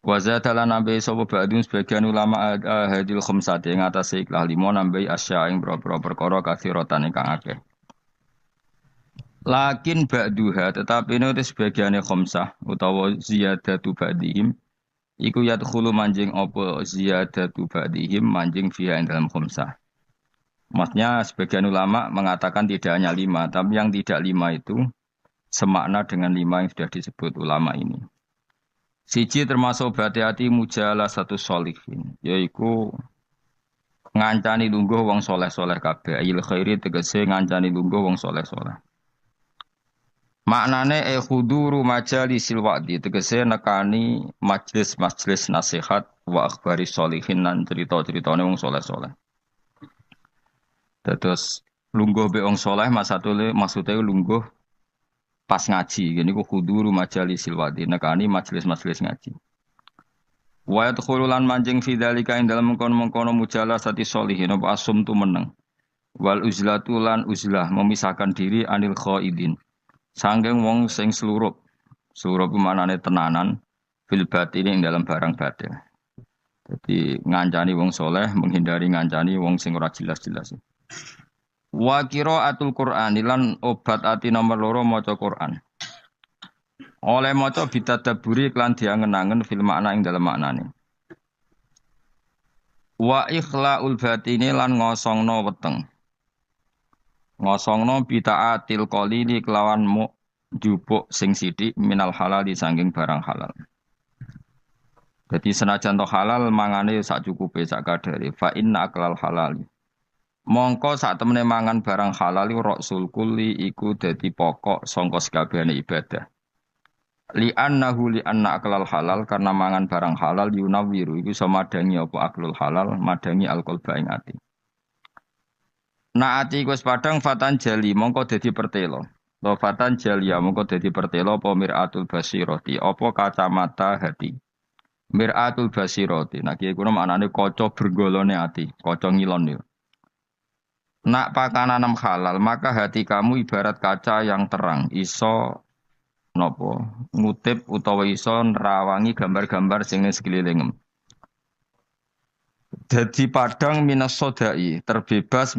Wa zatalan nabi sapa ba'dun sebagian ulama hadil khamsati ing atase ikhlas 5 nambahi asya ing boro-boro perkara kathiratan ingkang akeh. Lakin ba'duha tetapi ini sebagiane khamsah utawa ziyadatu ba'dihim iku yadkhulu manjing apa ziyadatu ba'dihim manjing fiha ing dalam khamsah. Maksudnya sebagian ulama mengatakan tidak hanya 5, tapi yang tidak 5 itu semakna dengan 5 yang sudah disebut ulama ini. Siji termasuk berhati-hati mujalah satu sholihin, yaitu ngancani lungguh wong soleh-soleh kabeh, ayil khairi tegese ngancani lungguh wong soleh-soleh. Maknane khuduru majalisil wa'di tegese nekani majlis-majlis nasihat wa akhbari sholihin lan cerita-ceritane wong soleh-soleh. Terus lungguh be wong soleh maksudnya lungguh pas ngaji, gini ku khuduru majalisil wa'di nekani majlis-majlis ngaji. Wa yadkhululan manjing fi dzalika ing dalem mengkono-mengkono mujalasati sholihin apa asum tu meneng. Wal uzlatu lan uzlah memisahkan diri anil khaidin. Sangking wong sing slurup. Slurup ku manane tenanan fil batin ing dalam barang batin. Jadi ngancani wong soleh, menghindari ngancani wong sing ora jelas-jelas. Wa qiraatul Qur'an lan obat ati nomor loro maca Qur'an. Oleh maca bitadabburi klan diangen-angen fil makna ing dalam maknane. Wa ikhlaul batini lan ngosongno weteng. Ngosongno bitaatil qalili kelawan mu jupuk sing sithik minal halal disangking barang halal. Jadi senajan to halal mangane sak cukupe sak kadare fa inna aklal halal. Mongko sak temene mangan barang halal rasul kulli iku dadi pokok sangka sakabehane ibadah. Li annahu li anna aklal halal karena mangan barang halal yunawiru iku iso madangi apa aklul halal madangi alqalba ing ati. Nah ati wis padang fatan jali mongko dadi pertelo. Lo fatan jalia mongko dadi pertelo apa miratul basirati apa kacamata hati. Miratul basirati. Nah kiye kuwi maknane kaca bergolone ati, kaca ngilon yo. Nak pakananam halal maka hati kamu ibarat kaca yang terang, iso nopo ngutip utawa iso nerawangi gambar-gambar sing ning sekelilingem. Dadi padang minas sodai, terbebas